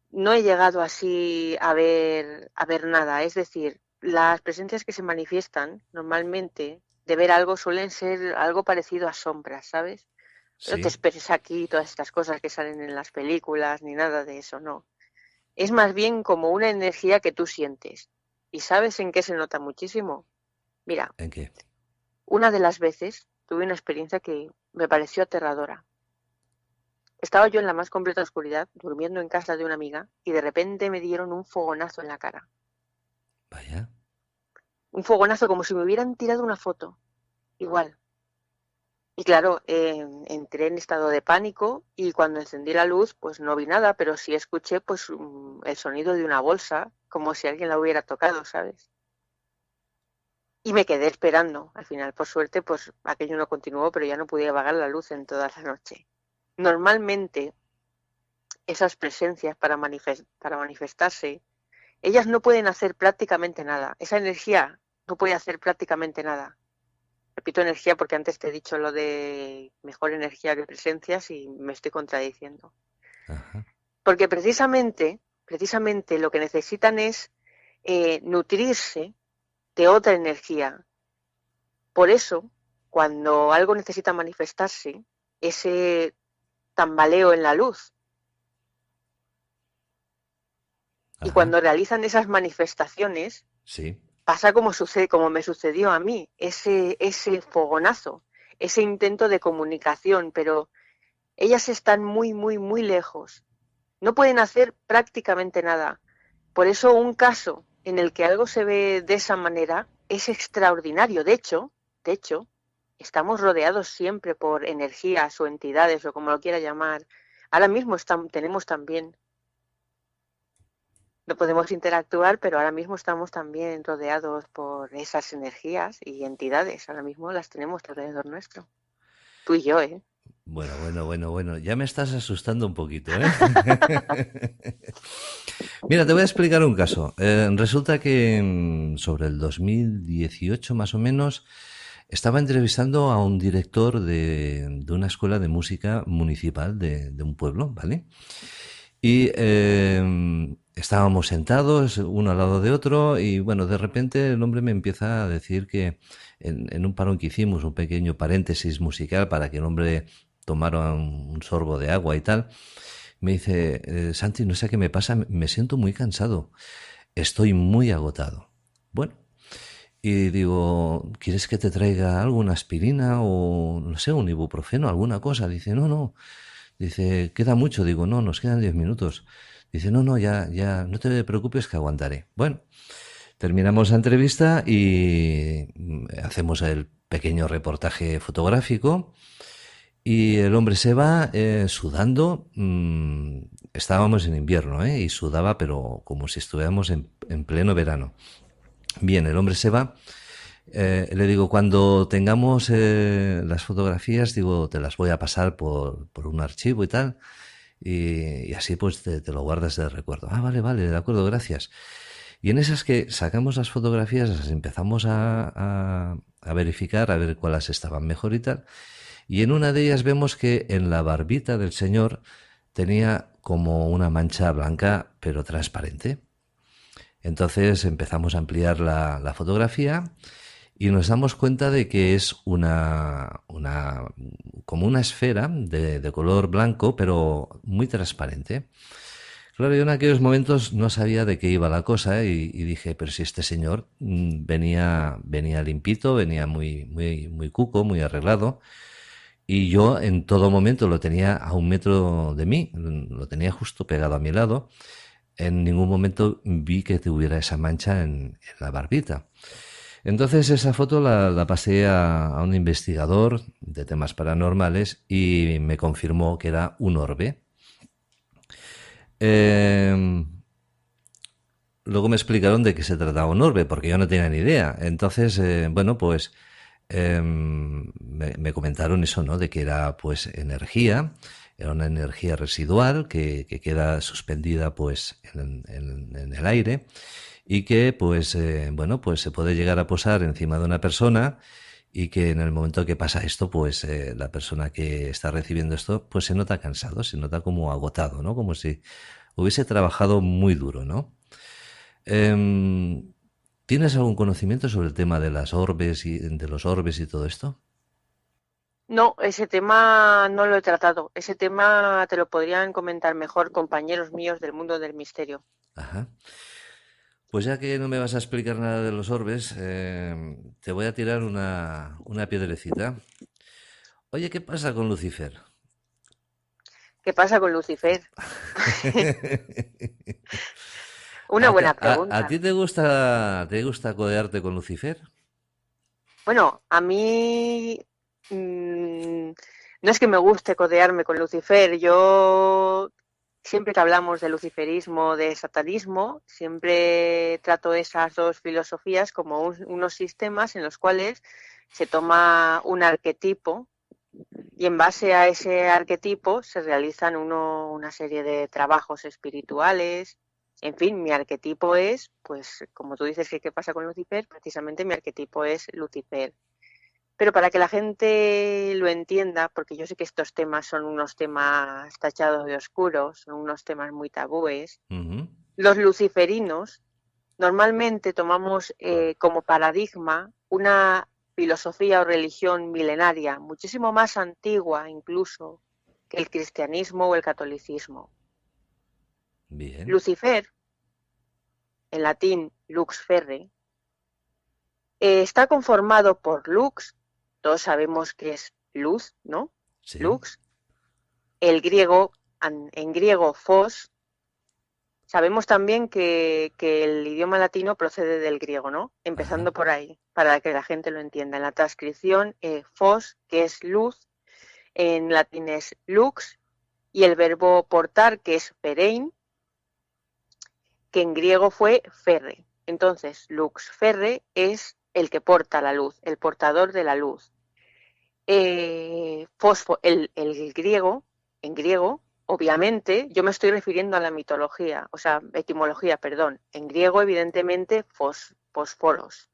no he llegado así a ver nada. Es decir, las presencias que se manifiestan normalmente de ver algo suelen ser algo parecido a sombras, ¿sabes? No te sí. esperes aquí todas estas cosas que salen en las películas ni nada de eso, no. Es más bien como una energía que tú sientes. ¿Y sabes en qué se nota muchísimo? Mira, ¿En qué? una de las veces tuve una experiencia que me pareció aterradora. Estaba yo en la más completa oscuridad, durmiendo en casa de una amiga, y de repente me dieron un fogonazo en la cara. Vaya. Un fogonazo como si me hubieran tirado una foto. Igual. Y claro, entré en estado de pánico y cuando encendí la luz, pues no vi nada, pero sí escuché pues el sonido de una bolsa, como si alguien la hubiera tocado, ¿sabes? Y me quedé esperando. Al final, por suerte, pues aquello no continuó, pero ya no pude apagar la luz en toda la noche. Normalmente, esas presencias para manifestarse, ellas no pueden hacer prácticamente nada. Esa energía no puede hacer prácticamente nada. Repito energía porque antes te he dicho lo de mejor energía que presencias y me estoy contradiciendo. Ajá. Porque precisamente lo que necesitan es nutrirse de otra energía. Por eso, cuando algo necesita manifestarse, ese tambaleo en la luz, y Ajá. cuando realizan esas manifestaciones, Sí. pasa como sucede, como me sucedió a mí, ese fogonazo, ese intento de comunicación, pero ellas están muy, muy, muy lejos. No pueden hacer prácticamente nada. Por eso un caso en el que algo se ve de esa manera es extraordinario. De hecho, estamos rodeados siempre por energías o entidades o como lo quiera llamar. Ahora mismo tenemos también, no podemos interactuar, pero ahora mismo estamos también rodeados por esas energías y entidades. Ahora mismo las tenemos alrededor nuestro. Tú y yo, ¿eh? Bueno, bueno, bueno, bueno. Ya me estás asustando un poquito, ¿eh? Mira, te voy a explicar un caso. Resulta que sobre el 2018 más o menos estaba entrevistando a un director de una escuela de música municipal de un pueblo, ¿vale? Y estábamos sentados uno al lado de otro y bueno, de repente el hombre me empieza a decir que en un parón que hicimos, un pequeño paréntesis musical para que el hombre tomara un sorbo de agua y tal, me dice, Santi, no sé qué me pasa, me siento muy cansado, estoy muy agotado. Bueno, y digo, ¿quieres que te traiga alguna aspirina o no sé, un ibuprofeno, alguna cosa? Dice, no, no. Dice, ¿queda mucho? Digo, no, nos quedan 10 minutos. Dice, no, no, ya, ya, no te preocupes que aguantaré. Bueno, terminamos la entrevista y hacemos el pequeño reportaje fotográfico y el hombre se va sudando. Estábamos en invierno, y sudaba, pero como si estuviéramos en pleno verano. Bien, el hombre se va. Le digo, cuando tengamos las fotografías, digo, te las voy a pasar por un archivo y tal, y así pues te lo guardas de recuerdo. Ah, vale, vale, de acuerdo, gracias. Y en esas que sacamos las fotografías, las empezamos a verificar, a ver cuáles estaban mejor y tal, y en una de ellas vemos que en la barbita del señor tenía como una mancha blanca, pero transparente. Entonces empezamos a ampliar la fotografía y nos damos cuenta de que es como una esfera de color blanco, pero muy transparente. Claro, yo en aquellos momentos no sabía de qué iba la cosa, y dije, pero si este señor venía limpito, venía muy cuco, muy arreglado, y yo en todo momento lo tenía a 1 metro de mí, lo tenía justo pegado a mi lado. En ningún momento vi que tuviera esa mancha en la barbita. Entonces esa foto la pasé a un investigador de temas paranormales y me confirmó que era un orbe. Eh, Luego me explicaron de qué se trataba un orbe, porque yo no tenía ni idea. Entonces, bueno, pues me comentaron eso, ¿no? De que era pues energía, era una energía residual que queda suspendida pues en el aire, y que pues, bueno, pues se puede llegar a posar encima de una persona, y que en el momento que pasa esto, pues la persona que está recibiendo esto pues se nota cansado, se nota como agotado, ¿no? Como si hubiese trabajado muy duro, ¿no? Em, ¿Tienes algún conocimiento sobre el tema de las orbes y de los orbes y todo esto? No, ese tema no lo he tratado. Ese tema te lo podrían comentar mejor compañeros míos del mundo del misterio. Ajá. Pues ya que no me vas a explicar nada de los orbes, te voy a tirar una piedrecita. Oye, ¿qué pasa con Lucifer? ¿Qué pasa con Lucifer? Una ¿A, buena a pregunta. ti te gusta codearte con Lucifer? Bueno, a mí no es que me guste codearme con Lucifer. Yo siempre que hablamos de luciferismo, de satanismo, siempre trato esas dos filosofías como unos sistemas en los cuales se toma un arquetipo y en base a ese arquetipo se realizan una serie de trabajos espirituales. En fin, mi arquetipo es, pues como tú dices que qué pasa con Lucifer, precisamente mi arquetipo es Lucifer. Pero para que la gente lo entienda, porque yo sé que estos temas son unos temas tachados de oscuros, son unos temas muy tabúes, Ujú. los luciferinos normalmente tomamos como paradigma una filosofía o religión milenaria, muchísimo más antigua incluso que el cristianismo o el catolicismo. Bien, Lucifer, en latín lux ferre, está conformado por lux, todos sabemos que es luz, ¿no? sí. Lux, el griego, en griego fos. Sabemos también que el idioma latino procede del griego, ¿no? Ajá, Empezando por ahí, para que la gente lo entienda. En la transcripción, fos, que es luz, en latín es lux, y el verbo portar, que es ferein, que en griego fue ferre. Entonces, lux ferre es el que porta la luz, el portador de la luz. El griego, en griego, obviamente, yo me estoy refiriendo a la mitología, o sea, etimología, perdón. En griego, evidentemente, fósforos.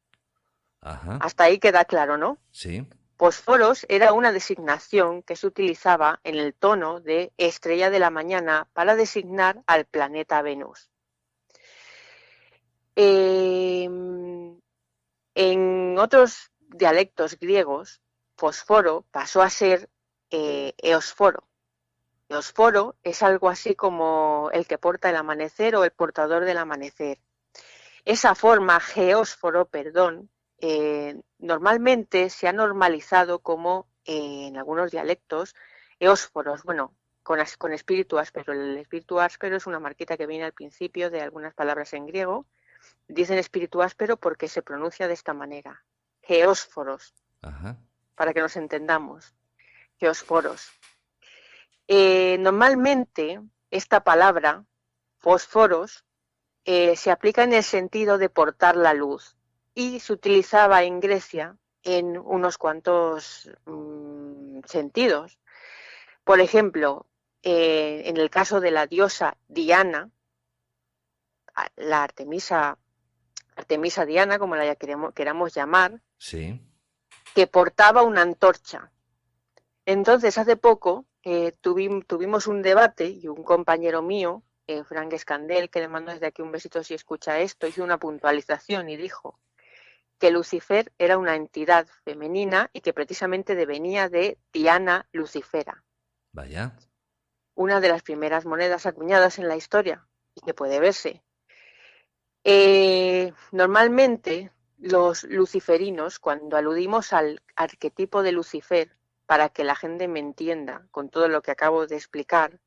ajá, Hasta ahí queda claro, ¿no? sí. Fósforos era una designación que se utilizaba en el tono de estrella de la mañana para designar al planeta Venus. Eh, en otros dialectos griegos, fosforo pasó a ser eosforo. Eosforo es algo así como el que porta el amanecer o el portador del amanecer. Esa forma, geósforo, perdón, normalmente se ha normalizado como en algunos dialectos eósforos, bueno, con espíritu áspero. El espíritu áspero es una marquita que viene al principio de algunas palabras en griego. Dicen espíritu áspero porque se pronuncia de esta manera. Geósforos, Ajá, para que nos entendamos. Geósforos. Normalmente esta palabra, fósforos, se aplica en el sentido de portar la luz y se utilizaba en Grecia en unos cuantos sentidos. Por ejemplo, en el caso de la diosa Diana, la Artemisa Diana, como la queramos llamar, sí. que portaba una antorcha. Entonces, hace poco tuvimos un debate y un compañero mío, Frank Escandel, que le mando desde aquí un besito si escucha esto, hizo una puntualización y dijo que Lucifer era una entidad femenina y que precisamente devenía de Diana Lucifera, Vaya. una de las primeras monedas acuñadas en la historia y que puede verse. Normalmente los luciferinos, cuando aludimos al arquetipo de Lucifer, para que la gente me entienda con todo lo que acabo de explicar,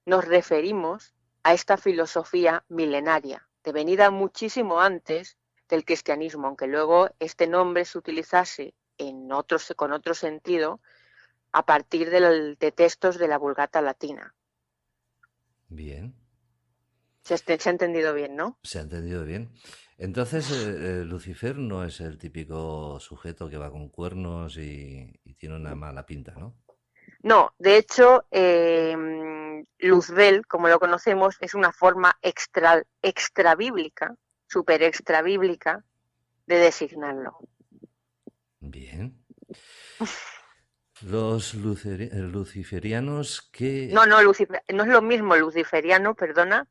nos referimos a esta filosofía milenaria, devenida muchísimo antes del cristianismo, aunque luego este nombre se utilizase con otro sentido a partir de textos de la Vulgata latina. Bien. Se ha entendido bien, ¿no? Se ha entendido bien. Entonces, Lucifer no es el típico sujeto que va con cuernos y tiene una mala pinta, ¿no? No, de hecho, Luzbel, como lo conocemos, es una forma extra bíblica, súper extra bíblica, de designarlo. Bien. Los luciferianos que... No, no es lo mismo luciferiano, perdona,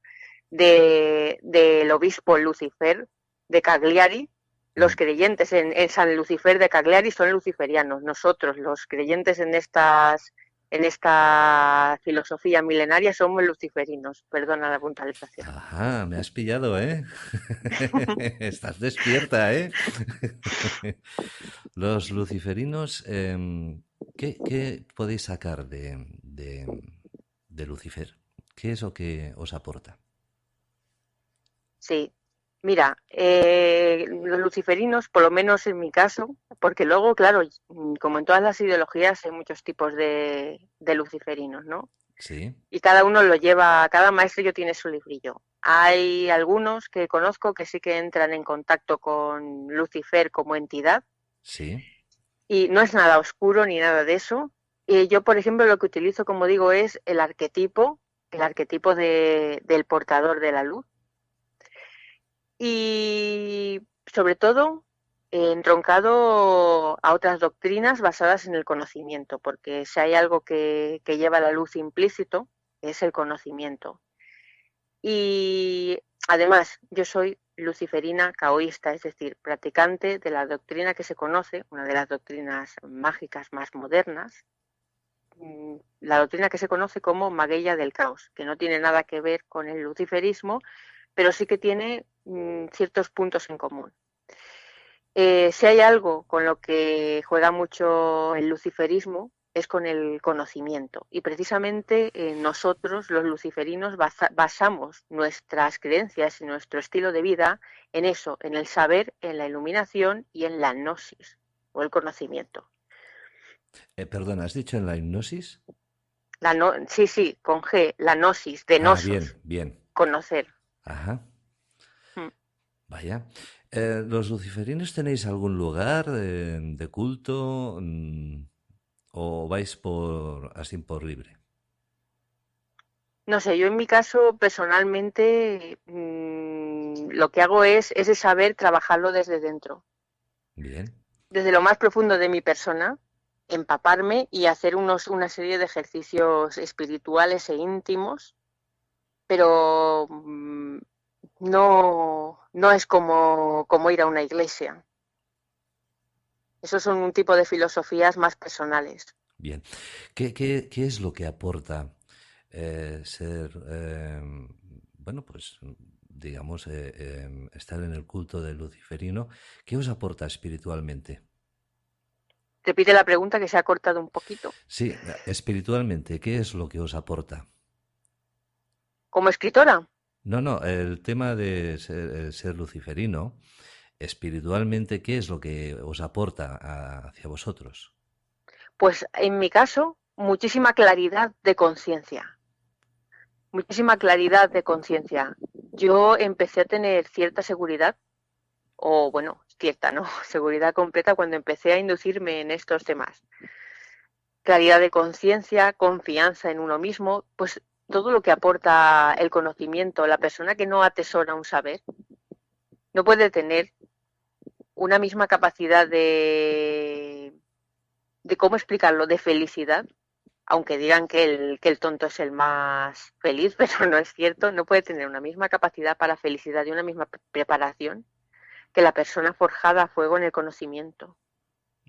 del obispo Lucifer de Cagliari. Los Mm. creyentes en San Lucifer de Cagliari son luciferianos. Nosotros, los creyentes en esta filosofía milenaria, somos luciferinos. Perdona la puntualización. Ajá, me has pillado, ¿eh? Estás despierta, ¿eh? Los luciferinos, ¿qué podéis sacar de Lucifer? ¿Qué es lo que os aporta? Sí, mira, los luciferinos, por lo menos en mi caso, porque luego, claro, como en todas las ideologías hay muchos tipos de luciferinos, ¿no? Sí, Y cada uno lo lleva, cada maestro tiene su librillo. Hay algunos que conozco que sí que entran en contacto con Lucifer como entidad sí, y no es nada oscuro ni nada de eso. Y yo, por ejemplo, lo que utilizo, como digo, es el arquetipo del portador de la luz. Y sobre todo entroncado a otras doctrinas basadas en el conocimiento, porque si hay algo que lleva la luz implícito, es el conocimiento. Y además, yo soy luciferina caoísta, es decir, practicante de la doctrina que se conoce, una de las doctrinas mágicas más modernas, la doctrina que se conoce como magueya del caos, que no tiene nada que ver con el luciferismo, pero sí que tiene ciertos puntos en común. Si hay algo con lo que juega mucho el luciferismo es con el conocimiento y precisamente nosotros los luciferinos basamos nuestras creencias y nuestro estilo de vida en eso, en el saber, en la iluminación y en la gnosis o el conocimiento. perdona, ¿has dicho en la hipnosis? Sí, sí, con G, la gnosis, de Ah, bien, nosos, bien. conocer. Ajá, Mm. vaya. ¿Los luciferinos tenéis algún lugar de culto o vais por así por libre? No sé, yo en mi caso personalmente lo que hago es ese saber trabajarlo desde dentro, Bien. desde lo más profundo de mi persona, empaparme y hacer una serie de ejercicios espirituales e íntimos, pero no es como ir a una iglesia. Esos son un tipo de filosofías más personales. Bien. ¿Qué es lo que aporta ser, bueno, pues, digamos, estar en el culto del luciferino? ¿Qué os aporta espiritualmente? Repite la pregunta que se ha cortado un poquito. Sí, espiritualmente, ¿qué es lo que os aporta? Como escritora, No, no, el tema de ser luciferino, espiritualmente, ¿qué es lo que os aporta hacia vosotros? pues en mi caso, muchísima claridad de conciencia. Muchísima claridad de conciencia. Yo empecé a tener cierta seguridad, o bueno, cierta, ¿no? Seguridad completa cuando empecé a inducirme en estos temas. Claridad de conciencia, confianza en uno mismo, pues todo lo que aporta el conocimiento. La persona que no atesora un saber no puede tener una misma capacidad de ¿cómo explicarlo?, de felicidad, aunque digan que el tonto es el más feliz, pero no es cierto, no puede tener una misma capacidad para felicidad y una misma preparación que la persona forjada a fuego en el conocimiento.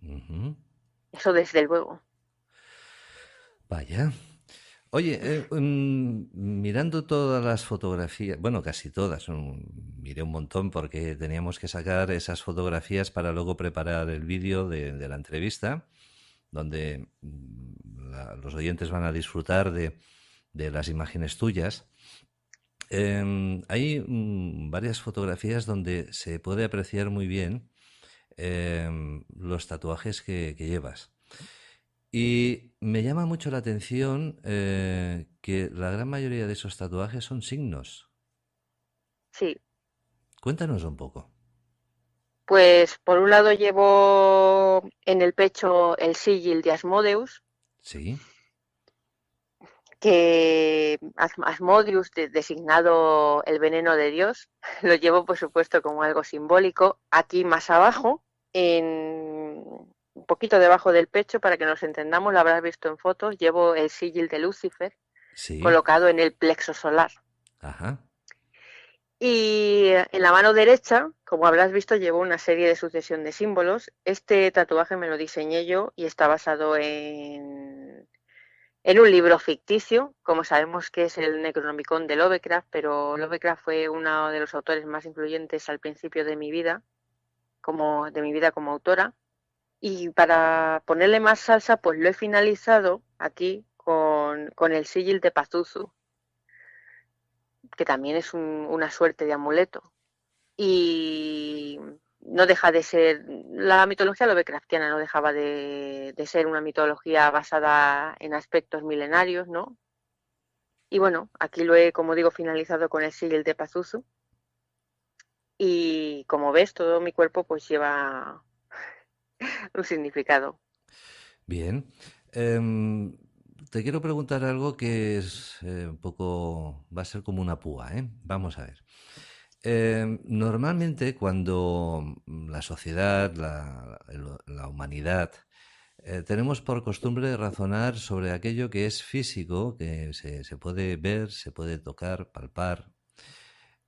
Ujú. Eso desde luego. Vaya. Oye, mirando todas las fotografías, bueno, casi todas, miré un montón porque teníamos que sacar esas fotografías para luego preparar el vídeo de la entrevista, donde los oyentes van a disfrutar de las imágenes tuyas. Hay varias fotografías donde se puede apreciar muy bien los tatuajes que llevas. Y me llama mucho la atención que la gran mayoría de esos tatuajes son signos. Sí. Cuéntanos un poco. Pues por un lado llevo en el pecho el sigil de Asmodeus, Sí, que Asmodeus, designado el veneno de Dios, lo llevo por supuesto como algo simbólico. Aquí más abajo, un poquito debajo del pecho, para que nos entendamos, lo habrás visto en fotos, llevo el sigil de Lucifer sí, colocado en el plexo solar. ajá, Y en la mano derecha, como habrás visto, llevo una serie de sucesión de símbolos. Este tatuaje me lo diseñé yo y está basado en un libro ficticio, como sabemos que es el Necronomicon de Lovecraft, pero Lovecraft fue uno de los autores más influyentes al principio de mi vida, como autora. Y para ponerle más salsa, pues lo he finalizado aquí con el sigil de Pazuzu, que también es una suerte de amuleto. Y no deja de ser, la mitología lovecraftiana no dejaba de ser una mitología basada en aspectos milenarios, ¿no? Y bueno, aquí lo he, como digo, finalizado con el sigil de Pazuzu. Y como ves, todo mi cuerpo pues lleva un significado. bien. Te quiero preguntar algo que es un poco, va a ser como una púa, ¿eh? Vamos a ver. Normalmente cuando la sociedad, la humanidad, tenemos por costumbre razonar sobre aquello que es físico, que se puede ver, se puede tocar, palpar,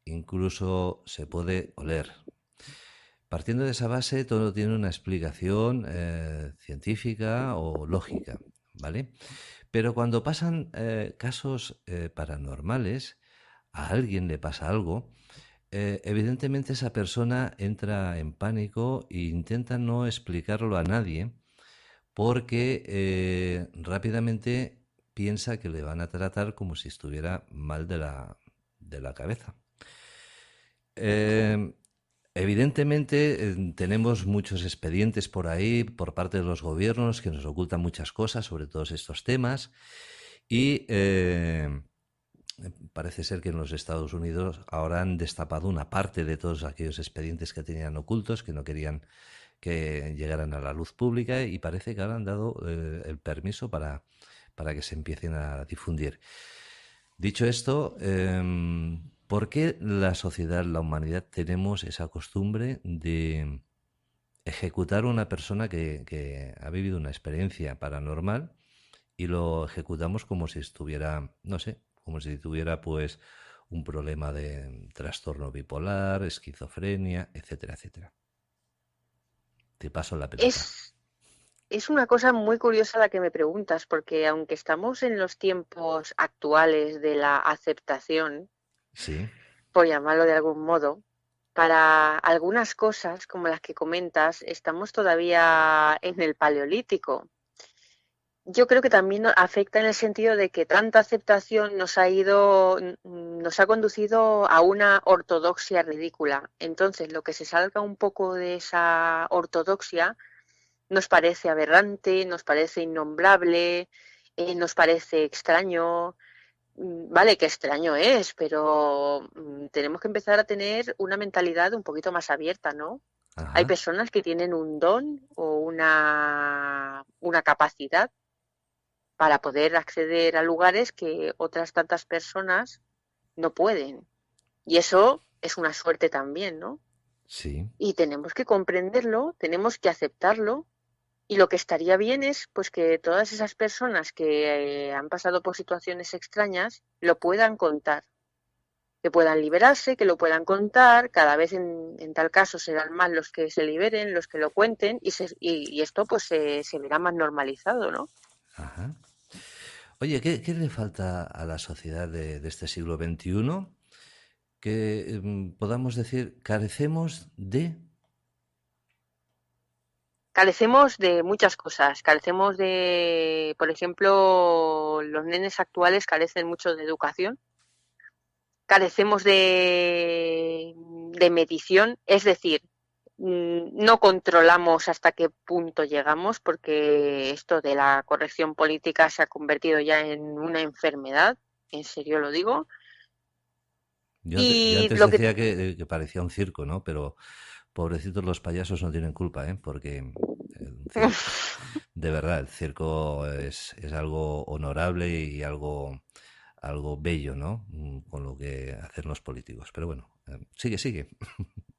incluso se puede oler. Partiendo de esa base, todo tiene una explicación científica o lógica, ¿vale? Pero cuando pasan casos paranormales, a alguien le pasa algo, evidentemente esa persona entra en pánico e intenta no explicarlo a nadie porque rápidamente piensa que le van a tratar como si estuviera mal de la cabeza. Eh, Evidentemente, tenemos muchos expedientes por ahí por parte de los gobiernos que nos ocultan muchas cosas sobre todos estos temas y parece ser que en los Estados Unidos ahora han destapado una parte de todos aquellos expedientes que tenían ocultos, que no querían que llegaran a la luz pública y parece que ahora han dado el permiso para que se empiecen a difundir. Dicho esto, ¿por qué la sociedad, la humanidad, tenemos esa costumbre de ejecutar a una persona que ha vivido una experiencia paranormal y lo ejecutamos como si estuviera, no sé, como si tuviera pues un problema de trastorno bipolar, esquizofrenia, etcétera, etcétera? Te paso la pelota. Es, es una cosa muy curiosa la que me preguntas, porque aunque estamos en los tiempos actuales de la aceptación, Sí, por llamarlo de algún modo, para algunas cosas, como las que comentas, estamos todavía en el Paleolítico. Yo creo que también afecta en el sentido de que tanta aceptación nos ha conducido a una ortodoxia ridícula. Entonces, lo que se salga un poco de esa ortodoxia nos parece aberrante, nos parece innombrable, nos parece extraño. Vale, qué extraño es, pero tenemos que empezar a tener una mentalidad un poquito más abierta, ¿no? Hay ajá, personas que tienen un don o una capacidad para poder acceder a lugares que otras tantas personas no pueden. Y eso es una suerte también, ¿no? sí, Y tenemos que comprenderlo, tenemos que aceptarlo. Y lo que estaría bien es pues que todas esas personas que han pasado por situaciones extrañas lo puedan contar, que puedan liberarse, que lo puedan contar. Cada vez en tal caso serán más los que se liberen, los que lo cuenten, y esto pues se verá más normalizado, ¿no? Ajá. Oye, ¿qué le falta a la sociedad de este siglo XXI? Que podamos decir, carecemos de... Carecemos de muchas cosas. Carecemos de, por ejemplo, los nenes actuales carecen mucho de educación. Carecemos de medición, es decir, no controlamos hasta qué punto llegamos, porque esto de la corrección política se ha convertido ya en una enfermedad, en serio lo digo. Yo Y antes lo que decía que parecía un circo, ¿no? Pero pobrecitos los payasos no tienen culpa, ¿eh? Porque de verdad, el circo es algo honorable y algo bello, ¿no? Con lo que hacen los políticos. Pero bueno, sigue.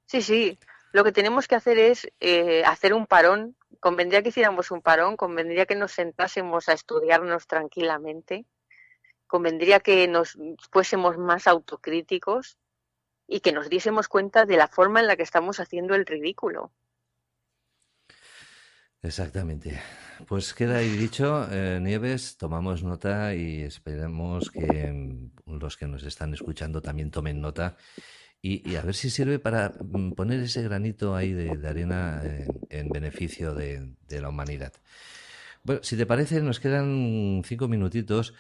sí, sí, lo que tenemos que hacer es hacer un parón. Convendría que hiciéramos un parón, convendría que nos sentásemos a estudiarnos tranquilamente, convendría que nos fuésemos más autocríticos y que nos diésemos cuenta de la forma en la que estamos haciendo el ridículo. Exactamente. Pues queda ahí dicho, Nieves, tomamos nota y esperemos que los que nos están escuchando también tomen nota y a ver si sirve para poner ese granito ahí de arena en beneficio de la humanidad. Bueno, si te parece, nos quedan 5 minutitos.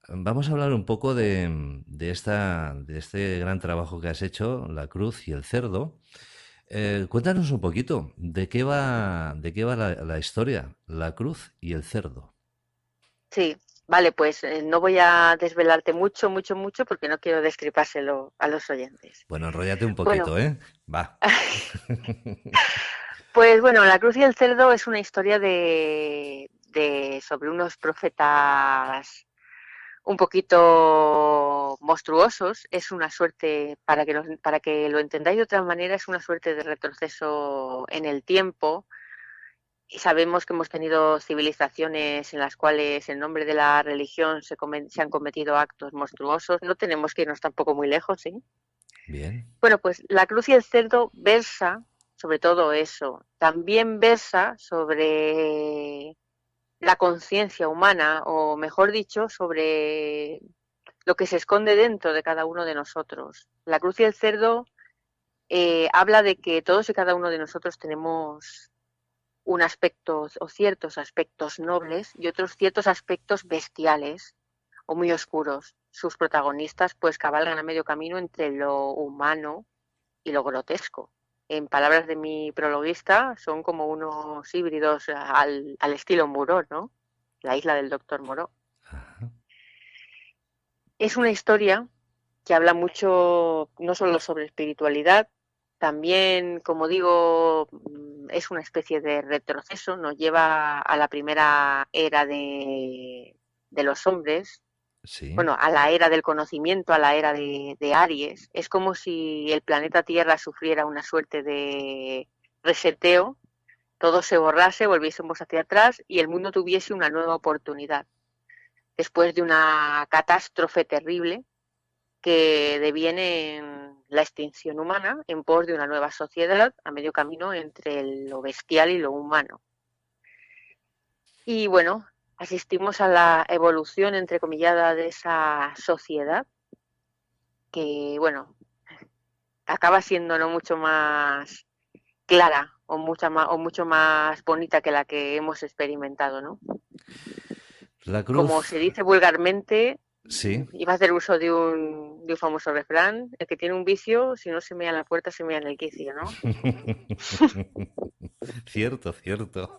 Vamos a hablar un poco de este gran trabajo que has hecho, La Cruz y el Cerdo. Cuéntanos un poquito, ¿de qué va la historia, La Cruz y el Cerdo? Sí, vale, pues no voy a desvelarte mucho, porque no quiero destripárselo a los oyentes. Bueno, enróllate un Bueno, poquito, ¿eh? Va. pues bueno, La Cruz y el Cerdo es una historia sobre unos profetas un poquito monstruosos. Es una suerte, para que lo entendáis de otra manera, es una suerte de retroceso en el tiempo. Y sabemos que hemos tenido civilizaciones en las cuales en nombre de la religión se han cometido actos monstruosos. No tenemos que irnos tampoco muy lejos, ¿sí? Bien. Bueno, pues La Cruz y el Cerdo versa sobre todo eso. También versa sobre la conciencia humana, o mejor dicho, sobre lo que se esconde dentro de cada uno de nosotros. La Cruz y el Cerdo habla de que todos y cada uno de nosotros tenemos un aspecto o ciertos aspectos nobles y otros ciertos aspectos bestiales o muy oscuros. Sus protagonistas pues cabalgan a medio camino entre lo humano y lo grotesco. En palabras de mi prologuista, son como unos híbridos al estilo Moreau, ¿no? La isla del doctor Moreau. Ajá. Es una historia que habla mucho, no solo sobre espiritualidad, también, como digo, es una especie de retroceso, nos lleva a la primera era de los hombres, Sí. bueno, a la era del conocimiento, a la era de Aries. Es como si el planeta Tierra sufriera una suerte de reseteo, todo se borrase, volviésemos hacia atrás y el mundo tuviese una nueva oportunidad. Después de una catástrofe terrible que deviene en la extinción humana en pos de una nueva sociedad a medio camino entre lo bestial y lo humano. Y bueno, asistimos a la evolución entrecomillada de esa sociedad que, bueno, acaba siendo no mucho más clara o mucho más bonita que la que hemos experimentado, ¿no? La Como Cruz, se dice vulgarmente, sí. iba a hacer uso de un famoso refrán: el que tiene un vicio, si no se mea en la puerta, se mea en el quicio, ¿no? Cierto, cierto.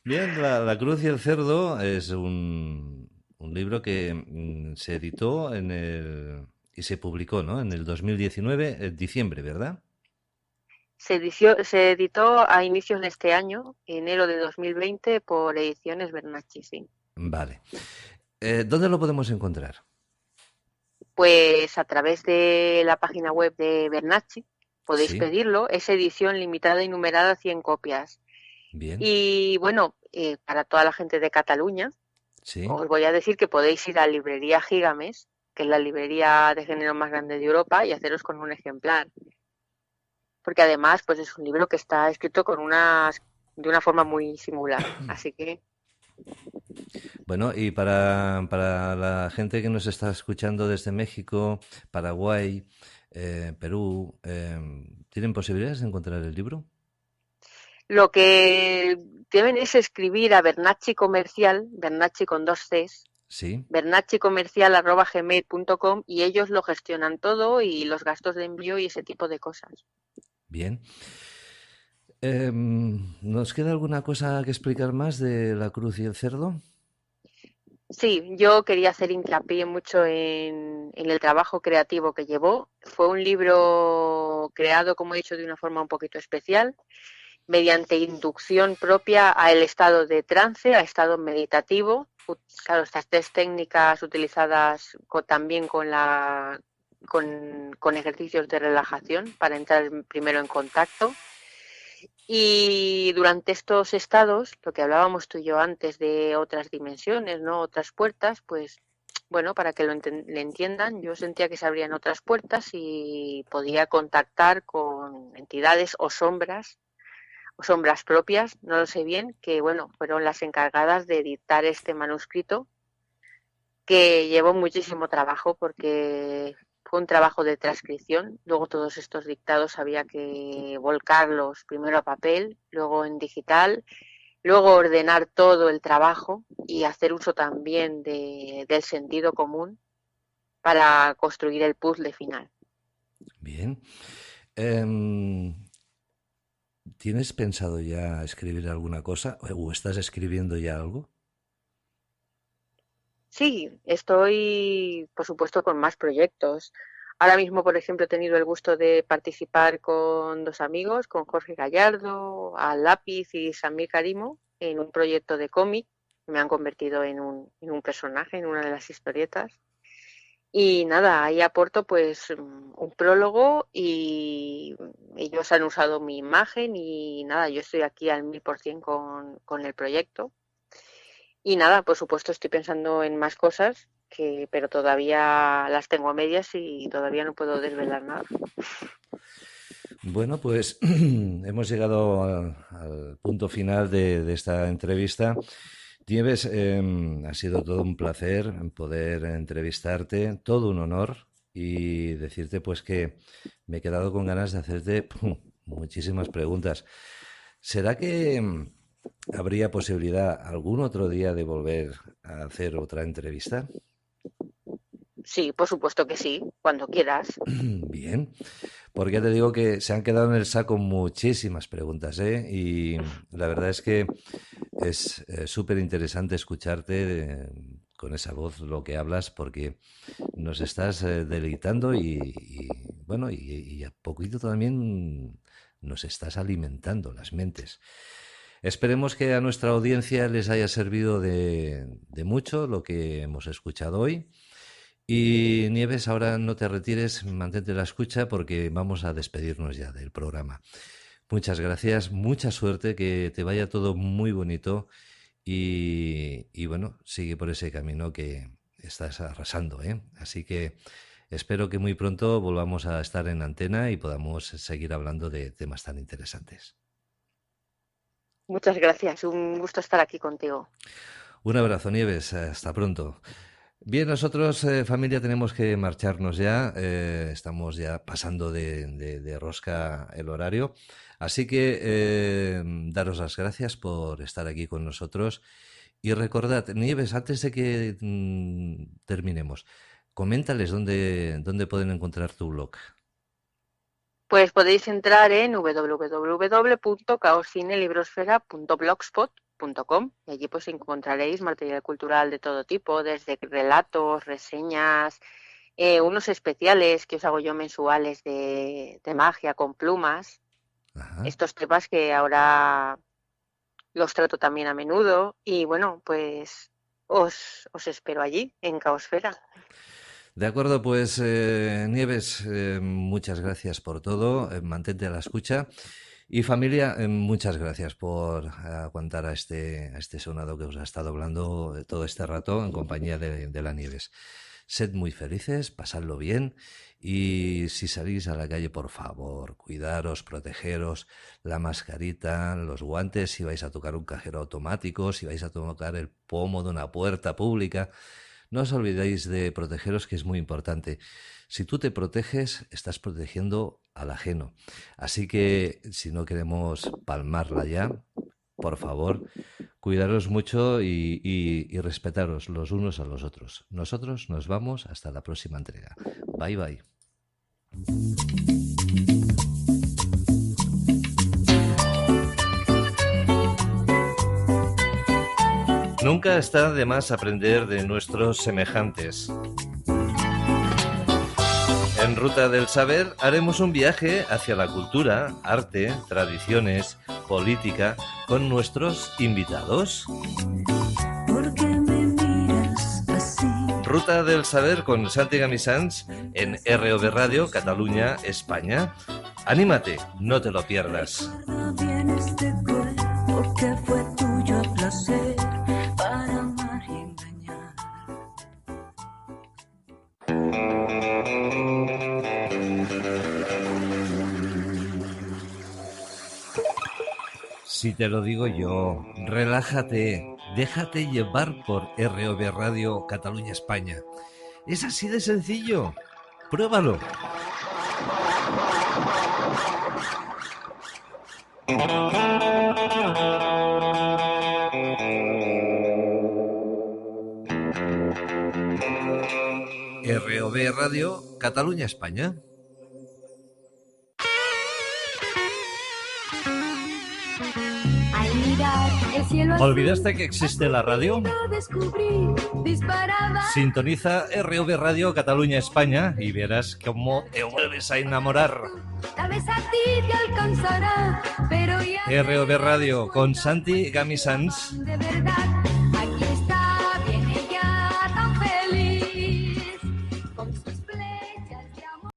Bien, la Cruz y el Cerdo es un libro que se editó y se publicó, ¿no? En el 2019, en diciembre, ¿verdad? Se editó a inicios de este año, enero de 2020, por Ediciones Bernacchi, sí. Vale. ¿Dónde lo podemos encontrar? Pues a través de la página web de Bernacchi podéis Sí, pedirlo, es edición limitada y numerada, 100 copias. bien, Y bueno, para toda la gente de Cataluña, sí, os voy a decir que podéis ir a Librería Gigames, que es la librería de género más grande de Europa, y haceros con un ejemplar. Porque además, pues es un libro que está escrito de una forma muy singular. Así que Bueno, y para la gente que nos está escuchando desde México, Paraguay, Perú, ¿tienen posibilidades de encontrar el libro? lo que deben es escribir a Bernacchi Comercial, Bernacchi con dos Cs, Sí, bernacchicomercial@gmail.com, y ellos lo gestionan todo y los gastos de envío y ese tipo de cosas. bien. ¿Nos queda alguna cosa que explicar más de La Cruz y el Cerdo? Sí, yo quería hacer hincapié mucho en el trabajo creativo que llevó. Fue un libro creado, como he dicho, de una forma un poquito especial, mediante inducción propia al estado de trance, a estado meditativo. Claro, estas tres técnicas utilizadas también con ejercicios de relajación para entrar primero en contacto. Y durante estos estados, lo que hablábamos tú y yo antes de otras dimensiones, ¿no? Otras puertas, pues bueno, para que le entiendan, yo sentía que se abrían otras puertas y podía contactar con entidades o sombras propias, no lo sé bien, que bueno, fueron las encargadas de editar este manuscrito, que llevó muchísimo trabajo porque fue un trabajo de transcripción. Luego todos estos dictados había que volcarlos primero a papel, luego en digital, luego ordenar todo el trabajo y hacer uso también del sentido común para construir el puzzle final. Bien. Em, ¿Tienes pensado ya escribir alguna cosa o estás escribiendo ya algo? Sí, estoy, por supuesto, con más proyectos. Ahora mismo, por ejemplo, he tenido el gusto de participar con dos amigos, con Jorge Gallardo, Al Lápiz y Samir Karimo, en un proyecto de cómic. Me han convertido en un personaje, en una de las historietas. Y nada, ahí aporto pues un prólogo y ellos han usado mi imagen y nada, yo estoy aquí al 1000% con el proyecto. Y nada, por supuesto estoy pensando en más cosas, pero todavía las tengo a medias y todavía no puedo desvelar nada. Bueno, pues hemos llegado al punto final de esta entrevista. Nieves, ha sido todo un placer poder entrevistarte, todo un honor y decirte pues que me he quedado con ganas de hacerte muchísimas preguntas. ¿Será que habría posibilidad algún otro día de volver a hacer otra entrevista? Sí, por supuesto que sí, cuando quieras. Bien, porque ya te digo que se han quedado en el saco muchísimas preguntas, ¿eh? Y la verdad es que es súper interesante escucharte con esa voz lo que hablas, porque nos estás deleitando bueno, y a poquito también nos estás alimentando las mentes. Esperemos que a nuestra audiencia les haya servido de mucho lo que hemos escuchado hoy. Y Nieves, ahora no te retires, mantente la escucha porque vamos a despedirnos ya del programa. Muchas gracias, mucha suerte, que te vaya todo muy bonito y bueno, sigue por ese camino que estás arrasando, ¿eh? Así que espero que muy pronto volvamos a estar en antena y podamos seguir hablando de temas tan interesantes. Muchas gracias, un gusto estar aquí contigo. Un abrazo, Nieves, hasta pronto. Bien, nosotros, familia, tenemos que marcharnos ya. Estamos ya pasando de rosca el horario. Así que daros las gracias por estar aquí con nosotros. Y recordad, Nieves, antes de que terminemos, coméntales dónde pueden encontrar tu blog. Pues podéis entrar en www.caoscinelibrosfera.blogspot.com y allí pues encontraréis material cultural de todo tipo, desde relatos, reseñas, unos especiales que os hago yo mensuales de magia con plumas, Ajá. estos temas que ahora los trato también a menudo y bueno, pues os espero allí en Caosfera. De acuerdo, pues Nieves, muchas gracias por todo. Mantente a la escucha. Y familia, muchas gracias por aguantar a este sonado que os ha estado hablando todo este rato en compañía de la Nieves. Sed muy felices, pasadlo bien y si salís a la calle, por favor, cuidaros, protegeros, la mascarita, los guantes, si vais a tocar un cajero automático, si vais a tocar el pomo de una puerta pública. No os olvidéis de protegeros, que es muy importante. Si tú te proteges, estás protegiendo al ajeno. Así que si no queremos palmarla ya, por favor, cuidaros mucho y respetaros los unos a los otros. Nosotros nos vamos hasta la próxima entrega. Bye, bye. Nunca está de más aprender de nuestros semejantes. En Ruta del Saber haremos un viaje hacia la cultura, arte, tradiciones, política, con nuestros invitados. ¿Por qué me miras así? Ruta del Saber con Santi Gamisans en ROV Radio, Cataluña, España. Anímate, no te lo pierdas. Recuerda bien este cuerpo que fue tuyo a placer para amar y engañar. Si te lo digo yo, relájate, déjate llevar por ROV Radio, Cataluña, España. Es así de sencillo. Pruébalo. ROV Radio, Cataluña, España. Al mirar el cielo azul, ¿Olvidaste que existe la radio? lo descubrí, disparaba. Sintoniza ROV Radio, Cataluña, España y verás cómo te vuelves a enamorar. Tal vez a ti te alcanzará, pero ya ROV Radio con Santi Gamisans. de verdad